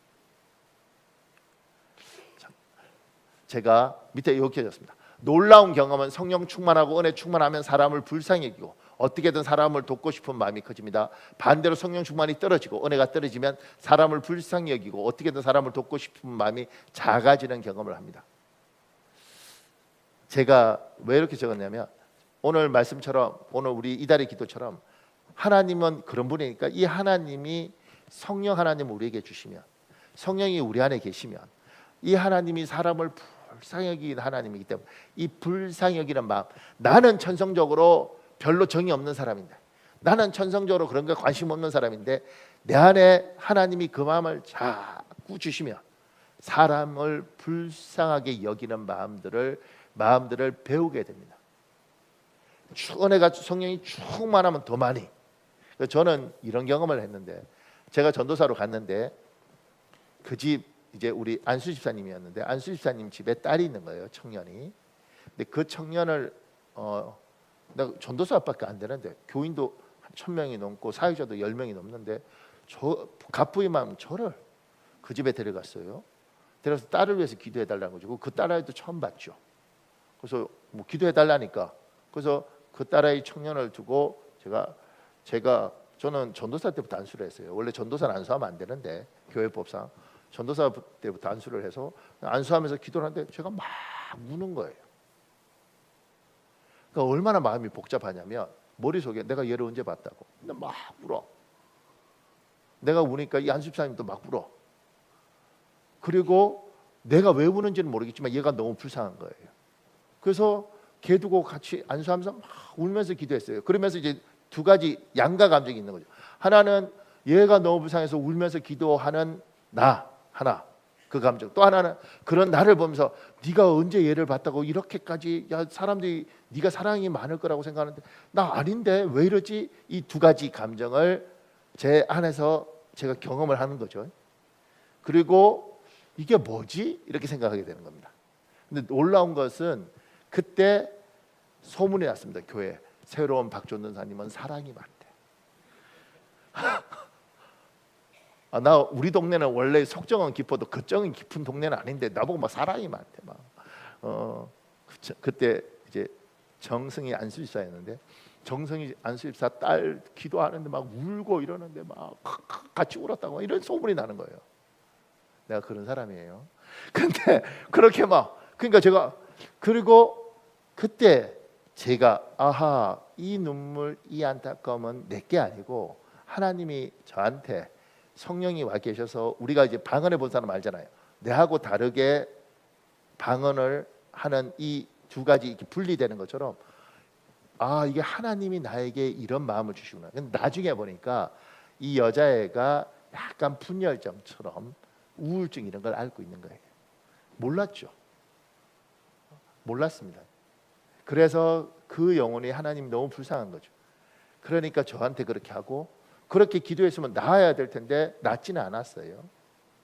[SPEAKER 1] 제가 밑에 이렇게 적었습니다. 놀라운 경험은 성령 충만하고 은혜 충만하면 사람을 불쌍히 여기고 어떻게든 사람을 돕고 싶은 마음이 커집니다. 반대로 성령 충만이 떨어지고 은혜가 떨어지면 사람을 불쌍히 여기고 어떻게든 사람을 돕고 싶은 마음이 작아지는 경험을 합니다. 제가 왜 이렇게 적었냐면 오늘 말씀처럼 오늘 우리 이달의 기도처럼 하나님은 그런 분이니까 이 하나님이 성령 하나님을 우리에게 주시면 성령이 우리 안에 계시면 이 하나님이 사람을 불쌍히 여기는 하나님이기 때문에 이 불쌍히 여기는 마음, 나는 천성적으로 별로 정이 없는 사람인데 나는 천성적으로 그런 거 관심 없는 사람인데 내 안에 하나님이 그 마음을 자꾸 주시면 사람을 불쌍하게 여기는 마음들을 배우게 됩니다. 은혜가 성령이 충만하면 더 많이. 저는 이런 경험을 했는데 제가 전도사로 갔는데 그 집 이제 우리 안수 집사님이었는데 안수 집사님 집에 딸이 있는 거예요, 청년이. 근데 그 청년을 내가 전도사밖에 안 되는데 교인도 한 1,000명이 넘고 사회자도 10명이 넘는데 저 갑부임하면 저를 그 집에 데려갔어요. 데려가서 딸을 위해서 기도해 달라는 거죠. 그 딸아이도 처음 봤죠. 그래서 뭐 기도해 달라니까 그래서 그 딸아이 청년을 두고 저는 전도사 때부터 안수를 했어요. 원래 전도사는 안수하면 안 되는데 교회법상 전도사 때부터 안수를 해서 안수하면서 기도를 하는데 제가 막 우는 거예요. 그러니까 얼마나 마음이 복잡하냐면 머릿속에 내가 얘를 언제 봤다고 근데 막 울어. 내가 우니까 이 안수집사님도 막 울어. 그리고 내가 왜 우는지는 모르겠지만 얘가 너무 불쌍한 거예요. 그래서 걔 두고 같이 안수하면서 막 울면서 기도했어요. 그러면서 이제 두 가지 양가 감정이 있는 거죠. 하나는 얘가 너무 불쌍해서 울면서 기도하는 나 하나 그 감정, 또 하나는 그런 나를 보면서 네가 언제 얘를 봤다고 이렇게까지 사람들이 네가 사랑이 많을 거라고 생각하는데 나 아닌데 왜 이러지? 이 두 가지 감정을 제 안에서 제가 경험을 하는 거죠. 그리고 이게 뭐지? 이렇게 생각하게 되는 겁니다. 근데 놀라운 것은 그때 소문이 났습니다. 교회 새로운 박전도사님은 사랑이 많대. 나 우리 동네는 원래 속정은 깊어도 그정은 깊은 동네는 아닌데 나보고 막 사랑이 많대 막. 그때 이제 정승이 안수집사였는데 정승이 안수집사 딸 기도하는데 막 울고 이러는데 막 같이 울었다고 이런 소문이 나는 거예요. 내가 그런 사람이에요. 근데 그렇게 막 그러니까 제가 그리고 그때 제가 아하 이 눈물 이 안타까움은 내게 아니고 하나님이 저한테 성령이 와 계셔서 우리가 이제 방언을 본 사람 알잖아요. 내하고 다르게 방언을 하는 이 두 가지 이렇게 분리되는 것처럼 아 이게 하나님이 나에게 이런 마음을 주시구나. 근데 나중에 보니까 이 여자애가 약간 분열증처럼 우울증 이런 걸 앓고 있는 거예요. 몰랐죠. 몰랐습니다. 그래서 그 영혼이 하나님 너무 불쌍한 거죠. 그러니까 저한테 그렇게 하고 그렇게 기도했으면 나아야 될 텐데 낫지는 않았어요.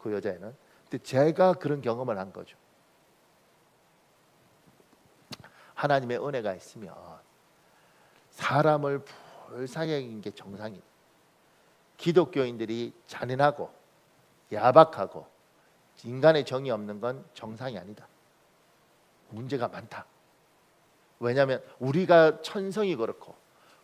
[SPEAKER 1] 그 여자애는. 근데 제가 그런 경험을 한 거죠. 하나님의 은혜가 있으면 사람을 불쌍히 여기는 게 정상입니다. 기독교인들이 잔인하고 야박하고 인간의 정이 없는 건 정상이 아니다. 문제가 많다. 왜냐하면 우리가 천성이 그렇고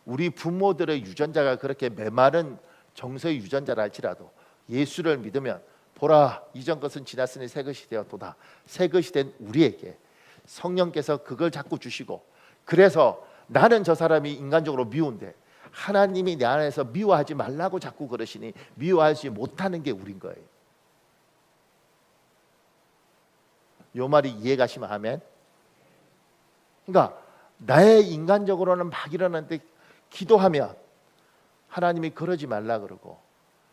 [SPEAKER 1] 우리 부모들의 유전자가 그렇게 메마른 정서의 유전자라 할지라도 예수를 믿으면 보라 이전 것은 지났으니 새 것이 되었도다. 새 것이 된 우리에게 성령께서 그걸 자꾸 주시고 그래서 나는 저 사람이 인간적으로 미운데 하나님이 내 안에서 미워하지 말라고 자꾸 그러시니 미워하지 못하는 게 우린 거예요. 요 말이 이해가시면 아멘. 그러니까 나의 인간적으로는 막 일어나는데 기도하면 하나님이 그러지 말라 그러고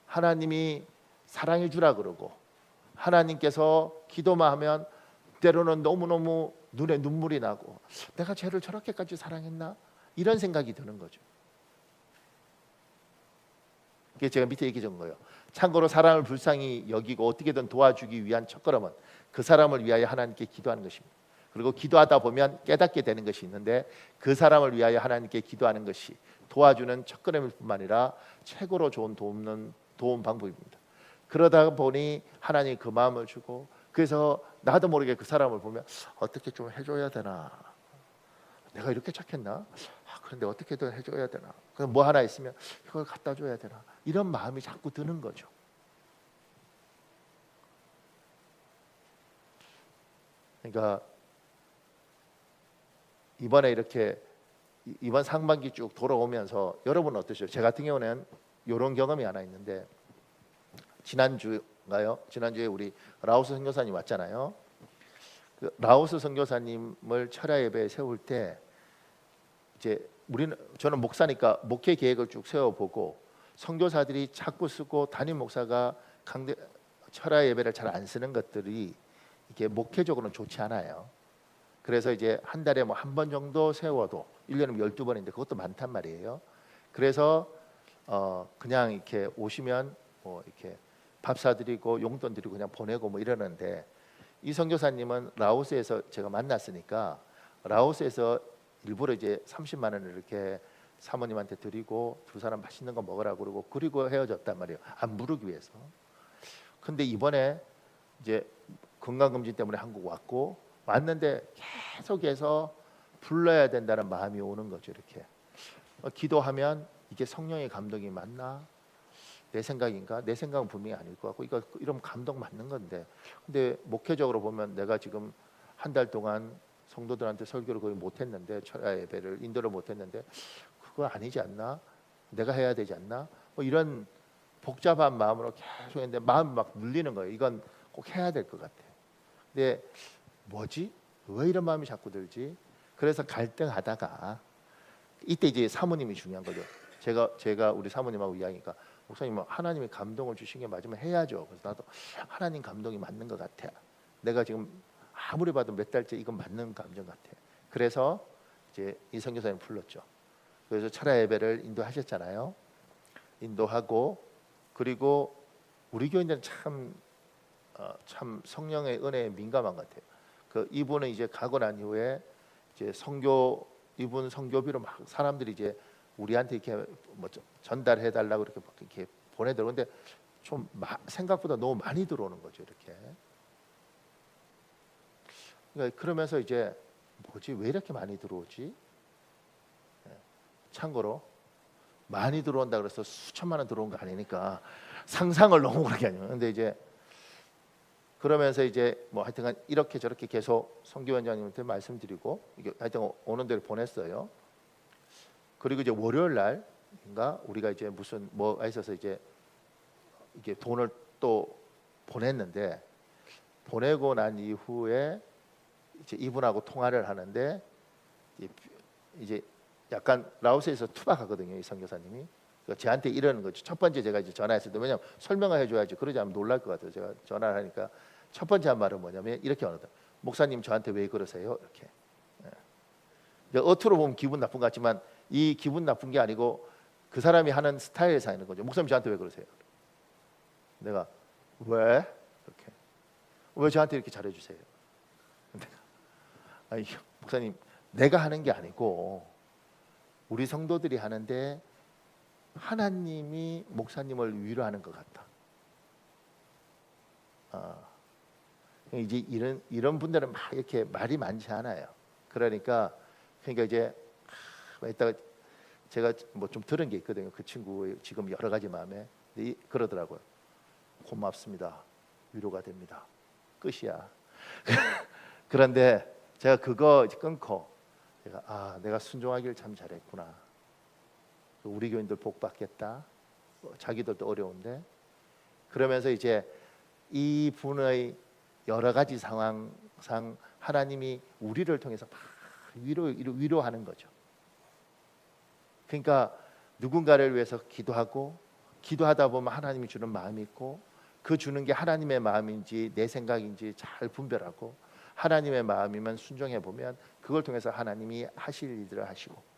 [SPEAKER 1] 하나님이 사랑해 주라 그러고 하나님께서 기도만 하면 때로는 너무너무 눈에 눈물이 나고 내가 쟤를 저렇게까지 사랑했나? 이런 생각이 드는 거죠. 그게 제가 밑에 얘기 준 거예요. 참고로 사람을 불쌍히 여기고 어떻게든 도와주기 위한 첫걸음은 그 사람을 위하여 하나님께 기도하는 것입니다. 그리고 기도하다 보면 깨닫게 되는 것이 있는데 그 사람을 위하여 하나님께 기도하는 것이 도와주는 첫걸음일 뿐만 아니라 최고로 좋은 도움 방법입니다. 그러다 보니 하나님이 그 마음을 주고 그래서 나도 모르게 그 사람을 보면 어떻게 좀 해줘야 되나, 내가 이렇게 착했나, 그런데 어떻게든 해줘야 되나, 그럼 뭐 하나 있으면 이걸 갖다 줘야 되나, 이런 마음이 자꾸 드는 거죠. 그러니까 이번에 이렇게 이번 상반기 쭉 돌아오면서 여러분 어떠세요? 제 같은 경우는 이런 경험이 하나 있는데 지난주에 우리 라오스 선교사님 왔잖아요. 그 라오스 선교사님을 철야 예배에 세울 때 이제 저는 목사니까 목회 계획을 쭉 세워보고 선교사들이 자꾸 쓰고 담임 목사가 철야 예배를 잘 안 쓰는 것들이 이게 목회적으로는 좋지 않아요. 그래서 이제 한 달에 뭐 한 번 정도 세워도 1년이면 12번인데 그것도 많단 말이에요. 그래서 그냥 이렇게 오시면 뭐 이렇게 밥 사드리고 용돈 드리고 그냥 보내고 뭐 이러는데 이 선교사님은 라오스에서 제가 만났으니까 라오스에서 일부러 이제 30만 원을 이렇게 사모님한테 드리고 두 사람 맛있는 거 먹으라고 그리고 헤어졌단 말이에요. 안 부르기 위해서. 근데 이번에 이제 건강검진 때문에 한국 왔는데 계속해서 불러야 된다는 마음이 오는 거죠. 이렇게 기도하면 이게 성령의 감동이 맞나? 내 생각인가? 내 생각은 분명히 아닐 것 같고 이런 감동 맞는 건데 근데 목회적으로 보면 내가 지금 한 달 동안 성도들한테 설교를 거의 못했는데 철야 예배를 인도를 못했는데 그거 아니지 않나? 내가 해야 되지 않나? 뭐 이런 복잡한 마음으로 계속 했는데 마음이 막 눌리는 거예요. 이건 꼭 해야 될 것 같아. 근데 뭐지? 왜 이런 마음이 자꾸 들지? 그래서 갈등하다가 이때 이제 사모님이 중요한 거죠. 제가 우리 사모님하고 이야기하니까 목사님 하나님이 감동을 주신 게 맞으면 해야죠. 그래서 나도 하나님 감동이 맞는 것 같아. 내가 지금 아무리 봐도 몇 달째 이건 맞는 감정 같아. 그래서 이제 이 선교사님 불렀죠. 그래서 철야 예배를 인도하셨잖아요. 인도하고 그리고 우리 교인들은 참 성령의 은혜에 민감한 것 같아요. 그 이분은 이제 가고 난 이후에 이제 이분 성교비로 막 사람들이 이제 우리한테 이렇게 뭐 전달해 달라고 이렇게 보내더라고. 근데 좀 생각보다 너무 많이 들어오는 거죠. 이렇게. 그러니까 그러면서 이제 뭐지? 왜 이렇게 많이 들어오지? 참고로 많이 들어온다 그래서 수천만 원 들어온 거 아니니까 상상을 너무 그렇게 하죠. 근데 이제 그러면서 이제 뭐 하여튼간 이렇게 저렇게 계속 선교원장님한테 말씀드리고 이게 하여튼 오는 데를 보냈어요. 그리고 이제 월요일 날인가 우리가 이제 무슨 뭐가 있어서 이제 이게 돈을 또 보냈는데 보내고 난 이후에 이제 이분하고 통화를 하는데 이제 약간 라오스에서 투박하거든요. 이 선교사님이. 그러니까 저한테 이러는 거죠. 첫 번째 제가 이제 전화했을 때 왜냐면 설명을 해줘야지. 그러지 않으면 놀랄 것 같아요. 제가 전화를 하니까 첫 번째 한 말은 뭐냐면 이렇게 하거든. 목사님 저한테 왜 그러세요? 이렇게. 어투로 보면 기분 나쁜 것 같지만 이 기분 나쁜 게 아니고 그 사람이 하는 스타일에서 하는 거죠. 목사님 저한테 왜 그러세요? 내가 왜? 이렇게. 왜 저한테 이렇게 잘해주세요? 내가 아니 목사님 내가 하는 게 아니고 우리 성도들이 하는데 하나님이 목사님을 위로하는 것 같다. 이제 이런 분들은 막 이렇게 말이 많지 않아요. 그러니까 이제 이따가 제가 뭐 좀 들은 게 있거든요. 그 친구 지금 여러 가지 마음에 그러더라고요. 고맙습니다. 위로가 됩니다. 끝이야. 그런데 제가 그거 끊고 내가 순종하기를 참 잘했구나. 우리 교인들 복 받겠다. 자기들도 어려운데 그러면서 이제 이 분의 여러 가지 상황상 하나님이 우리를 통해서 막 위로하는 거죠. 그러니까 누군가를 위해서 기도하고 기도하다 보면 하나님이 주는 마음이 있고 그 주는 게 하나님의 마음인지 내 생각인지 잘 분별하고 하나님의 마음이면 순종해 보면 그걸 통해서 하나님이 하실 일들을 하시고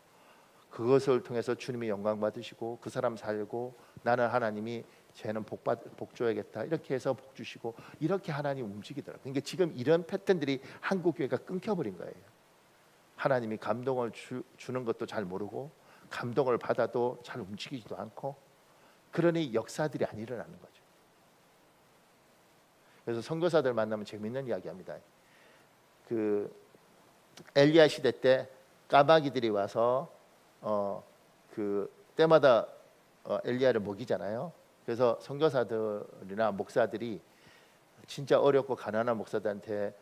[SPEAKER 1] 그것을 통해서 주님이 영광 받으시고 그 사람 살고 나는 하나님이 쟤는 복 줘야겠다 이렇게 해서 복 주시고 이렇게 하나님 움직이더라고요. 그러니까 지금 이런 패턴들이 한국 교회가 끊겨버린 거예요. 하나님이 감동을 주는 것도 잘 모르고 감동을 받아도 잘 움직이지도 않고 그러니 역사들이 안 일어나는 거죠. 그래서 선교사들 만나면 재밌는 이야기합니다. 그 엘리야 시대 때 까마귀들이 와서 그 때마다 엘리야를 먹이잖아요. 그래서 선교사들이나 목사들이 진짜 어렵고 가난한 목사들한테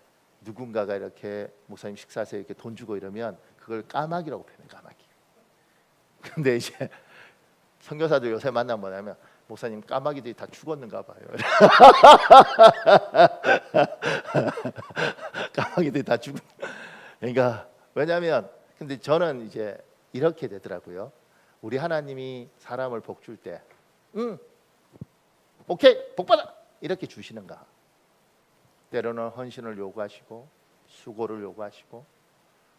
[SPEAKER 1] 누군가가 이렇게 목사님 식사하세요 이렇게 돈 주고 이러면 그걸 까마귀라고 표현해요. 까마귀. 근데 이제 선교사들 요새 만나면 뭐냐면 목사님 까마귀들이 다 죽었는가 봐요. 까마귀들이 다 죽은. 그러니까 왜냐하면 근데 저는 이제 이렇게 되더라고요. 우리 하나님이 사람을 복 줄 때, 오케이 복 받아 이렇게 주시는가? 때로는 헌신을 요구하시고 수고를 요구하시고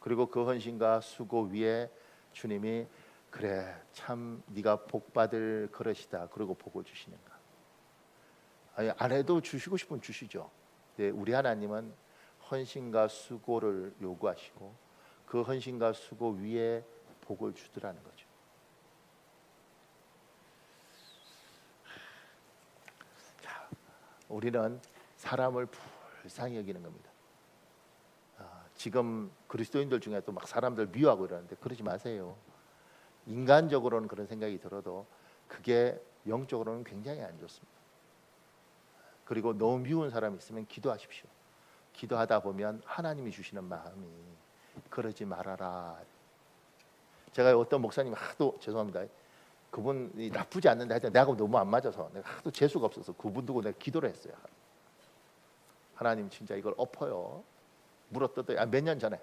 [SPEAKER 1] 그리고 그 헌신과 수고 위에 주님이 그래 참 네가 복 받을 그릇이다. 그리고 복을 주시는가? 아니 안 해도 주시고 싶으면 주시죠. 근데 우리 하나님은 헌신과 수고를 요구하시고 그 헌신과 수고 위에 복을 주더라는 거죠. 자, 우리는 사람을 불쌍히 여기는 겁니다. 지금 그리스도인들 중에 또 막 사람들 미워하고 이러는데 그러지 마세요. 인간적으로는 그런 생각이 들어도 그게 영적으로는 굉장히 안 좋습니다. 그리고 너무 미운 사람이 있으면 기도하십시오. 기도하다 보면 하나님이 주시는 마음이 그러지 말아라. 제가 어떤 목사님 하도 죄송합니다. 그분이 나쁘지 않는데 하여튼 내가 너무 안 맞아서 내가 하도 재수가 없어서 그분 두고 내가 기도를 했어요. 하나님 진짜 이걸 엎어요. 물어뜯어요. 몇 년 전에.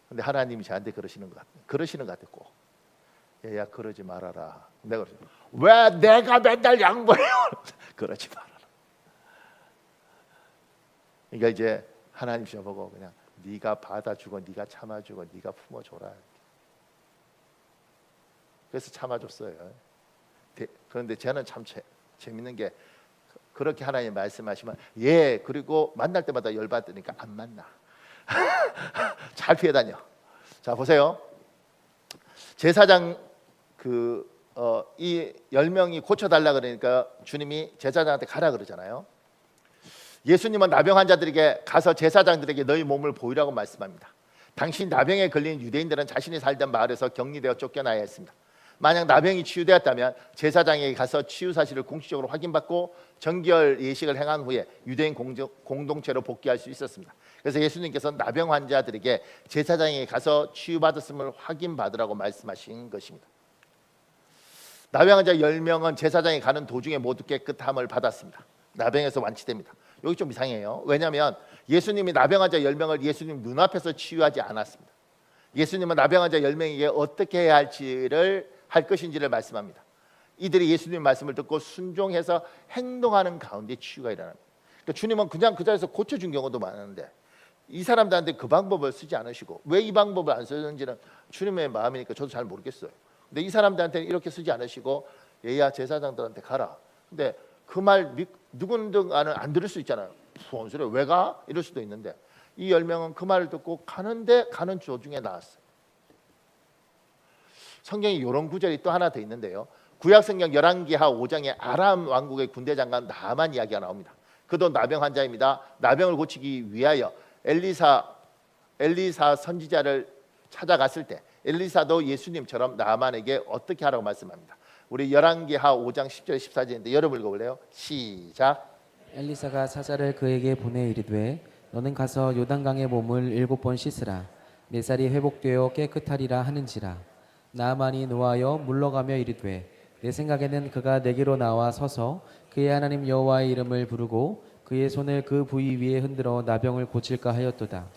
[SPEAKER 1] 근데 하나님이 저한테 그러시는 것 같아 꼭. 얘야 그러지 말아라. 내가 그러죠. 왜 내가 맨날 양보해요? 그러지 말아라. 그러니까 이제 하나님 저보고 그냥 네가 받아주고 네가 참아주고 네가 품어줘라. 그래서 참아줬어요. 그런데 저는 참 재밌는 게 그렇게 하나님 말씀하시면 그리고 만날 때마다 열받으니까 안 만나. 잘 피해 다녀. 자 보세요. 제사장 이 10명이 고쳐달라 그러니까 주님이 제사장한테 가라 그러잖아요. 예수님은 나병 환자들에게 가서 제사장들에게 너희 몸을 보이라고 말씀합니다. 당신 나병에 걸린 유대인들은 자신이 살던 마을에서 격리되어 쫓겨나야 했습니다. 만약 나병이 치유되었다면 제사장에게 가서 치유 사실을 공식적으로 확인받고 정결 예식을 행한 후에 유대인 공동체로 복귀할 수 있었습니다. 그래서 예수님께서 나병 환자들에게 제사장에게 가서 치유받았음을 확인받으라고 말씀하신 것입니다. 나병 환자 10명은 제사장에 가는 도중에 모두 깨끗함을 받았습니다. 나병에서 완치됩니다. 여기 좀 이상해요. 왜냐하면 예수님이 나병 환자 10명을 예수님 눈앞에서 치유하지 않았습니다. 예수님은 나병 환자 10명에게 어떻게 해야 할 것인지를 말씀합니다. 이들이 예수님 말씀을 듣고 순종해서 행동하는 가운데 치유가 일어납니다. 그러니까 주님은 그냥 그 자리에서 고쳐준 경우도 많은데 이 사람들한테 그 방법을 쓰지 않으시고 왜 이 방법을 안 쓰는지는 주님의 마음이니까 저도 잘 모르겠어요. 근데 이 사람들한테는 이렇게 쓰지 않으시고 얘야 제사장들한테 가라. 근데 그 말 누군가는 안 들을 수 있잖아요. 무슨 소리야 왜 가? 이럴 수도 있는데 이 10명은 그 말을 듣고 가는 도중에 나왔어요. 성경에 이런 구절이 또 하나 더 있는데요. 구약성경 열왕기하 5장에 아람 왕국의 군대 장관 나만 이야기가 나옵니다. 그도 나병 환자입니다. 나병을 고치기 위하여 엘리사 선지자를 찾아갔을 때 엘리사도 예수님처럼 나만에게 어떻게 하라고 말씀합니다. 우리 열왕기하 5장 10절 14절인데 여러분 읽어볼래요? 시작.
[SPEAKER 2] 엘리사가 사자를 그에게 보내 이르되 너는 가서 요단강에 몸을 7번 씻으라. 내 살이 회복되어 깨끗하리라 하는지라. 나만이 노하여 물러가며 이르되 내 생각에는 그가 내게로 나와 서서 그의 하나님 여호와의 이름을 부르고 그의 손을 그 부위 위에 흔들어 나병을 고칠까 하였도다.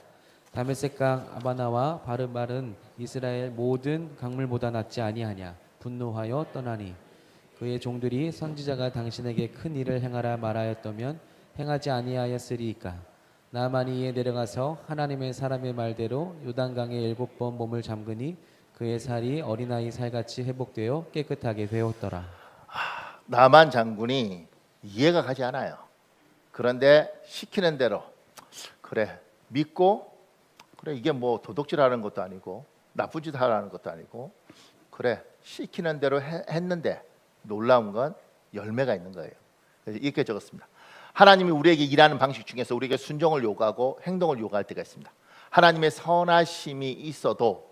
[SPEAKER 2] 다메섹강 아바나와 바르말은 이스라엘 모든 강물보다 낫지 아니하냐. 분노하여 떠나니 그의 종들이 선지자가 당신에게 큰 일을 행하라 말하였다면 행하지 아니하였으리이까. 나만이 이에 내려가서 하나님의 사람의 말대로 요단강에 7번 몸을 잠그니 그의 살이 어린아이 살같이 회복되어 깨끗하게 되었더라.
[SPEAKER 1] 나만 장군이 이해가 가지 않아요. 그런데 시키는 대로 그래 믿고 그래 이게 뭐 도둑질하는 것도 아니고 나쁜 짓 하라는 것도 아니고 그래 시키는 대로 했는데 놀라운 건 열매가 있는 거예요. 그래서 이렇게 적었습니다. 하나님이 우리에게 일하는 방식 중에서 우리에게 순종을 요구하고 행동을 요구할 때가 있습니다. 하나님의 선하심이 있어도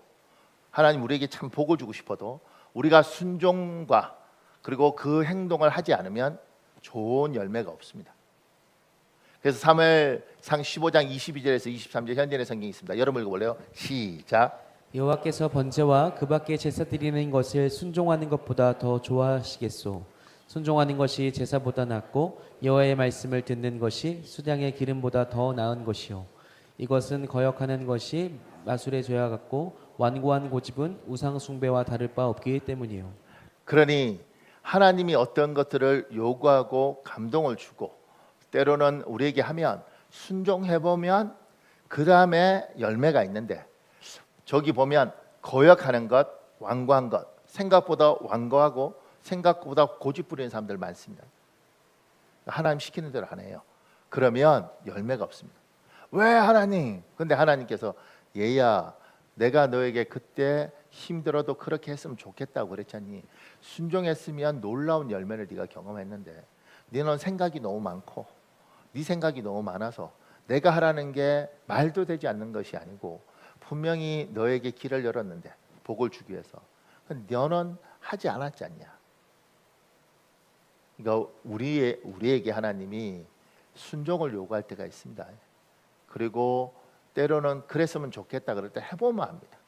[SPEAKER 1] 하나님 우리에게 참 복을 주고 싶어도 우리가 순종과 그리고 그 행동을 하지 않으면 좋은 열매가 없습니다. 그래서 사무엘상 15장 22절에서 23절 현대의 성경이 있습니다. 여러분 읽어볼래요? 시작.
[SPEAKER 2] 여호와께서 번제와 그 밖에 제사 드리는 것을 순종하는 것보다 더 좋아하시겠소. 순종하는 것이 제사보다 낫고 여호와의 말씀을 듣는 것이 수량의 기름보다 더 나은 것이요. 이것은 거역하는 것이 마술의 죄와 같고 완고한 고집은 우상 숭배와 다를 바 없기 때문이요.
[SPEAKER 1] 그러니 하나님이 어떤 것들을 요구하고 감동을 주고 때로는 우리에게 하면 순종해보면 그 다음에 열매가 있는데 저기 보면 거역하는 것, 완고한 것, 생각보다 완고하고 생각보다 고집 부리는 사람들 많습니다. 하나님 시키는 대로 안 해요. 그러면 열매가 없습니다. 왜 하나님? 근데 하나님께서 얘야 내가 너에게 그때 힘들어도 그렇게 했으면 좋겠다고 그랬잖니. 순종했으면 놀라운 열매를 네가 경험했는데 너는 생각이 너무 많고 네 생각이 너무 많아서 내가 하라는 게 말도 되지 않는 것이 아니고 분명히 너에게 길을 열었는데 복을 주기 위해서 너는 하지 않았지 않냐. 그러니까 우리에게 하나님이 순종을 요구할 때가 있습니다. 그리고 때로는 그랬으면 좋겠다 그럴 때 해보면 압니다.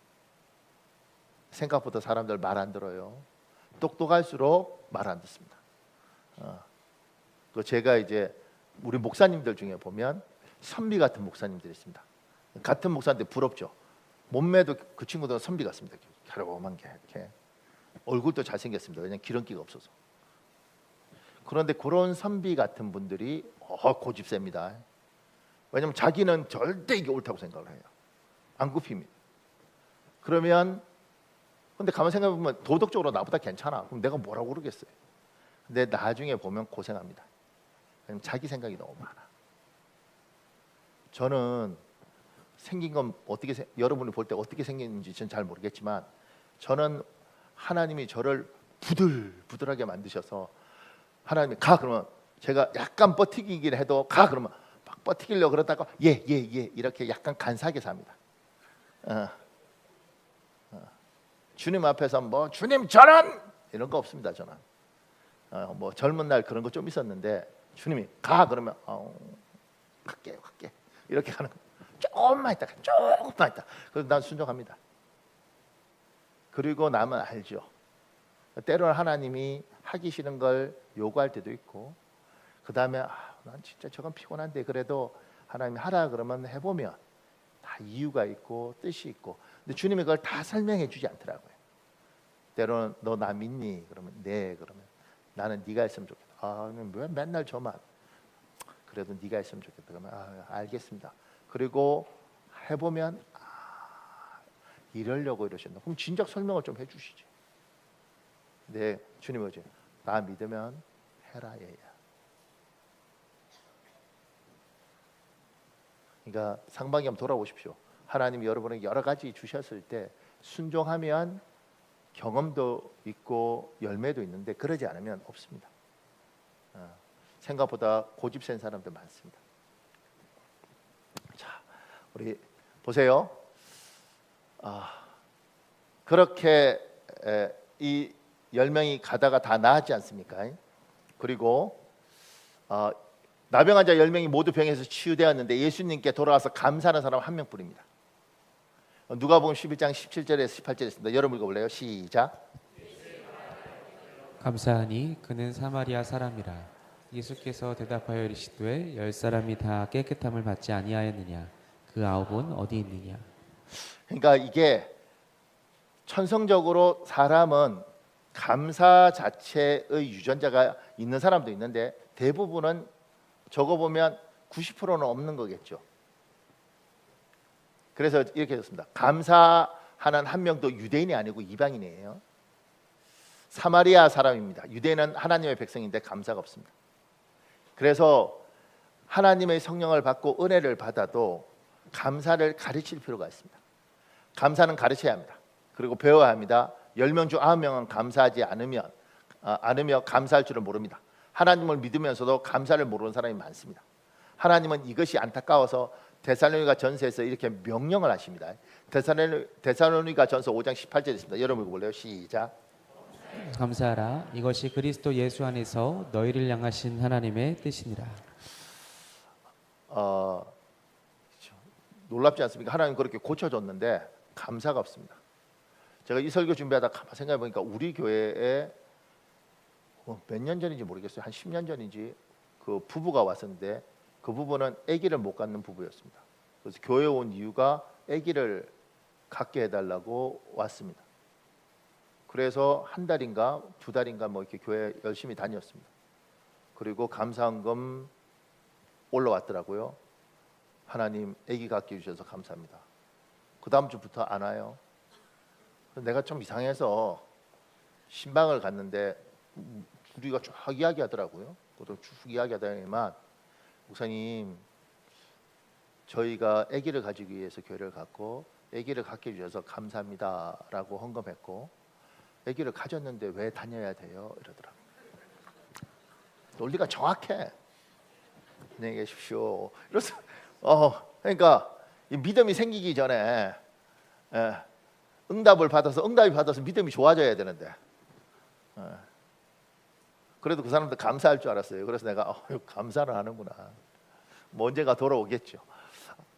[SPEAKER 1] 생각보다 사람들 말 안 들어요. 똑똑할수록 말 안 듣습니다. 그 제가 이제 우리 목사님들 중에 보면 선비 같은 목사님들이 있습니다. 같은 목사인데 부럽죠. 몸매도 그 친구들은 선비 같습니다. 갸름한 게 이렇게 얼굴도 잘생겼습니다. 왜냐하면 기름기가 없어서. 그런데 그런 선비 같은 분들이 고집 셉니다. 왜냐하면 자기는 절대 이게 옳다고 생각을 해요. 안 굽힙니다. 그러면 근데 가만 생각해 보면 도덕적으로 나보다 괜찮아. 그럼 내가 뭐라고 그러겠어요. 근데 나중에 보면 고생합니다. 왜냐면 자기 생각이 너무 많아. 저는 생긴 건 어떻게 여러분이 볼 때 어떻게 생겼는지 저는 잘 모르겠지만 저는 하나님이 저를 부들부들하게 만드셔서 하나님이 가 그러면 제가 약간 버티기긴 해도 가 그러면 막 버티기려고 그러다가 예 이렇게 약간 간사하게 삽니다. 주님 앞에서 뭐 주님 저는 이런 거 없습니다. 저는 뭐 젊은 날 그런 거 좀 있었는데 주님이 가 그러면 갈게 이렇게 하는 거. 조금만 있다. 그래서 난 순종합니다. 그리고 남은 알죠. 때로는 하나님이 하기 싫은 걸 요구할 때도 있고 그 다음에 난 진짜 저건 피곤한데 그래도 하나님이 하라 그러면 해보면 다 이유가 있고 뜻이 있고 근데 주님이 그걸 다 설명해 주지 않더라고요. 때로는 너 나 믿니? 그러면 네. 그러면 나는 네가 했으면 좋겠다. 왜 맨날 저만? 그래도 네가 했으면 좋겠다. 그러면 알겠습니다. 그리고 해보면 이러려고 이러셨나? 그럼 진작 설명을 좀 해주시지. 네, 주님 어제 나 믿으면 해라 얘야. 그러니까 상반기 한번 돌아오십시오. 하나님이 여러분에게 여러 가지 주셨을 때 순종하면 경험도 있고 열매도 있는데 그러지 않으면 없습니다. 생각보다 고집 센 사람들 많습니다. 자, 우리 보세요. 그렇게 이 10명이 가다가 다 나았지 않습니까? 그리고 나병 환자 10명이 모두 병에서 치유되었는데 예수님께 돌아와서 감사하는 사람 한 명뿐입니다. 누가복음 11장 17절에서 18절에 있습니다. 여러분 읽어볼래요? 시작.
[SPEAKER 2] 감사하니 그는 사마리아 사람이라. 예수께서 대답하여 이르시되 10사람이 다 깨끗함을 받지 아니하였느냐? 그 9은 어디 있느냐?
[SPEAKER 1] 그러니까 이게 천성적으로 사람은 감사 자체의 유전자가 있는 사람도 있는데 대부분은 적어 보면 90%는 없는 거겠죠. 그래서 이렇게 됐습니다. 감사하는 한 명도 유대인이 아니고 이방인이에요. 사마리아 사람입니다. 유대인은 하나님의 백성인데 감사가 없습니다. 그래서 하나님의 성령을 받고 은혜를 받아도 감사를 가르칠 필요가 있습니다. 감사는 가르쳐야 합니다. 그리고 배워야 합니다. 10명 중 9명은 감사하지 않으며 감사할 줄을 모릅니다. 하나님을 믿으면서도 감사를 모르는 사람이 많습니다. 하나님은 이것이 안타까워서 데살로니가 전서에서 이렇게 명령을 하십니다. 데살로니가 전서 5장 18절에 있습니다. 여러분 읽어볼래요? 시작.
[SPEAKER 2] 감사하라. 이것이 그리스도 예수 안에서 너희를 향하신 하나님의 뜻이니라.
[SPEAKER 1] 놀랍지 않습니까? 하나님 그렇게 고쳐줬는데 감사가 없습니다. 제가 이 설교 준비하다 가만 생각해 보니까 우리 교회에 몇 년 전인지 모르겠어요. 한 10년 전인지 그 부부가 왔었는데 그 부부는 아기를 못 갖는 부부였습니다. 그래서 교회에 온 이유가 아기를 갖게 해달라고 왔습니다. 그래서 한 달인가 두 달인가 뭐 이렇게 교회 열심히 다녔습니다. 그리고 감사헌금 올라왔더라고요. 하나님 아기 갖게 해주셔서 감사합니다. 그 다음 주부터 안 와요. 내가 좀 이상해서 신방을 갔는데 둘이가 쭉 이야기하더라고요. 그것도 쭉 이야기하다니만 목사님 저희가 아기를 가지기 위해서 교회를 갔고 아기를 갖게 해주셔서 감사합니다라고 헌금했고 아기를 가졌는데 왜 다녀야 돼요? 이러더라고요. 논리가 정확해. 안녕히 계십시오. 이래서 그러니까 이 믿음이 생기기 전에 응답이 받아서 믿음이 좋아져야 되는데 그래도 그 사람들 감사할 줄 알았어요. 그래서 내가 감사를 하는구나. 뭐 언젠가 돌아오겠죠.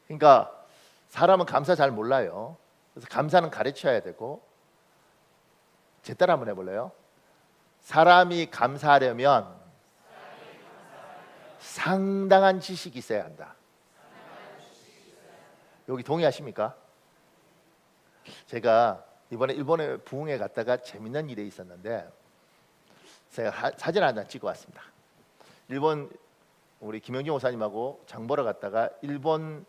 [SPEAKER 1] 그러니까 사람은 감사 잘 몰라요. 그래서 감사는 가르쳐야 되고 제 따라 한번 해볼래요? 사람이 감사하려면 상당한 지식이 있어야 한다. 여기 동의하십니까? 제가 이번에 일본에 부흥회 갔다가 재밌는 일이 있었는데 제가 사진 한 장 찍어 왔습니다. 일본 우리 김영진 목사님하고 장 보러 갔다가 일본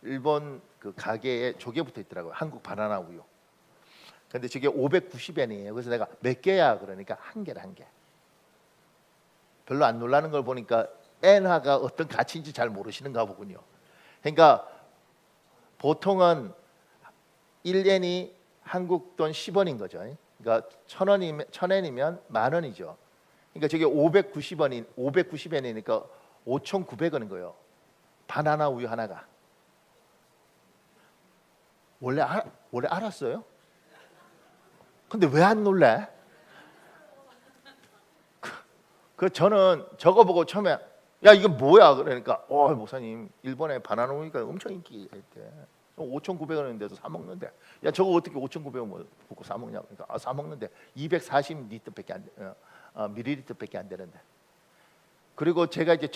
[SPEAKER 1] 일본 그 가게에 조개 붙어 있더라고요. 한국 바나나 우유. 근데 저게 590엔이에요. 그래서 내가 몇 개야? 그러니까 한 개라 한 개. 별로 안 놀라는 걸 보니까 엔화가 어떤 가치인지 잘 모르시는가 보군요. 그러니까 보통은 1엔이 한국 돈 10원인 거죠. 그러니까 1000엔이면 만 원이죠. 그러니까 저게 590엔이니까 5,900원인 거예요. 바나나 우유 하나가. 원래 알았어요? 근데 왜 안 놀래? 저는 저거 보고 처음에 야 이거 뭐야 그러니까 목사님 일본에 바나나 우유가 엄청 인기가 있대. 5,900원인데도 사 먹는데 야 저거 어떻게 5,900원 먹고 사 먹냐 그러니까 사 먹는데 240리터밖에 안 밀리리터밖에 안 되는데. 그리고 제가 이제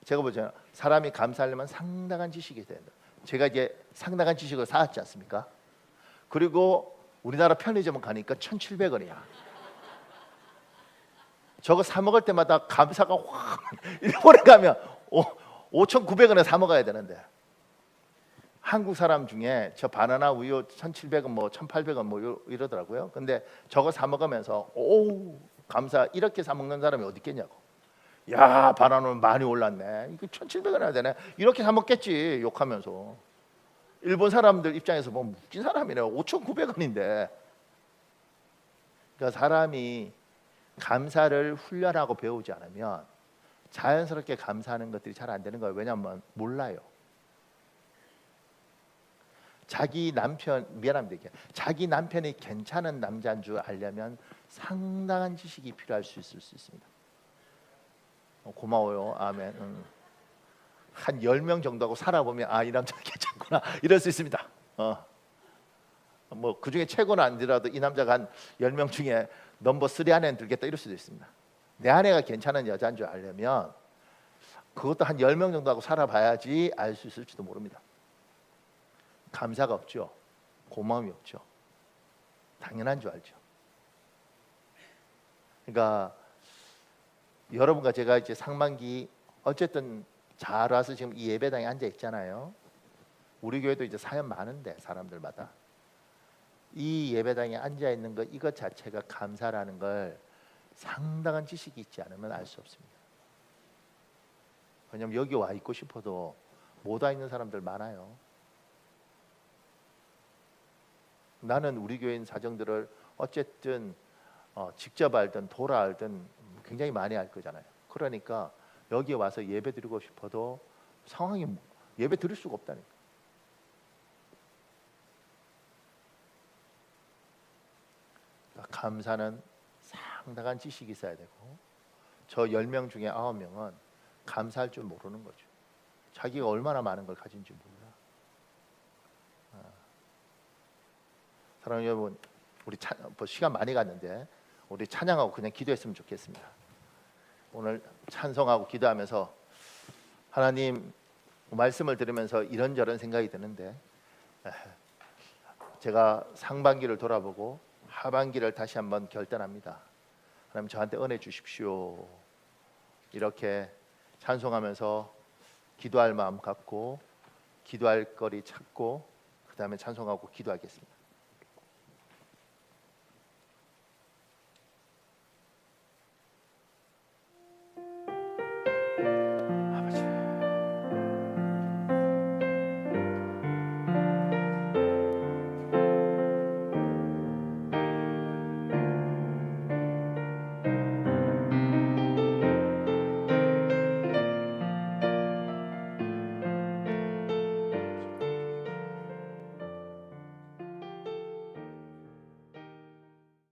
[SPEAKER 1] 제가 보잖아요. 사람이 감사하려면 상당한 지식이 있어야 된다. 제가 이제 상당한 지식을 쌓았지 않습니까? 그리고 우리나라 편의점 가니까 1,700원이야. 저거 사 먹을 때마다 감사가 확 일본에 가면 5,900원에 사 먹어야 되는데 한국 사람 중에 저 바나나 우유 1,700원 뭐 1,800원 뭐 이러더라고요. 근데 저거 사 먹으면서 감사 이렇게 사 먹는 사람이 어디 있겠냐고. 야 바나나는 많이 올랐네. 이거 1,700원 해야 되네. 이렇게 사 먹겠지 욕하면서. 일본 사람들 입장에서 보면 웃긴 사람이네요. 5,900원인데. 그러니까 사람이 감사를 훈련하고 배우지 않으면 자연스럽게 감사하는 것들이 잘 안 되는 거예요. 왜냐하면 몰라요. 자기 남편이 괜찮은 남자인 줄 알려면 상당한 지식이 필요할 수 있을 수 있습니다. 고마워요. 아멘. 한 10명 정도하고 살아보면 이 남자 괜찮구나 이럴 수 있습니다. 뭐 그중에 최고는 아니더라도 이 남자가 한 10명 중에 넘버 3 안에 들겠다 이럴 수도 있습니다. 내 아내가 괜찮은 여자인 줄 알려면 그것도 한 10명 정도하고 살아봐야지 알 수 있을지도 모릅니다. 감사가 없죠. 고마움이 없죠. 당연한 줄 알죠. 그러니까 여러분과 제가 이제 상반기 어쨌든 잘 와서 지금 이 예배당에 앉아 있잖아요. 우리 교회도 이제 사연 많은데 사람들마다 이 예배당에 앉아 있는 것 이것 자체가 감사라는 걸 상당한 지식이 있지 않으면 알 수 없습니다. 왜냐하면 여기 와 있고 싶어도 못 와 있는 사람들 많아요. 나는 우리 교인 사정들을 어쨌든 직접 알든 돌아 알든 굉장히 많이 알 거잖아요. 그러니까 여기에 와서 예배 드리고 싶어도 상황이 예배 드릴 수가 없다니까. 그러니까 감사는 상당한 지식이 있어야 되고 저 10명 중에 9명은 감사할 줄 모르는 거죠. 자기가 얼마나 많은 걸 가진지 몰라. 사랑하는 여러분, 우리 시간 많이 갔는데 우리 찬양하고 그냥 기도했으면 좋겠습니다. 오늘 찬송하고 기도하면서 하나님 말씀을 들으면서 이런저런 생각이 드는데 제가 상반기를 돌아보고 하반기를 다시 한번 결단합니다. 하나님 저한테 은혜 주십시오. 이렇게 찬송하면서 기도할 마음 갖고 기도할 거리 찾고 그 다음에 찬송하고 기도하겠습니다.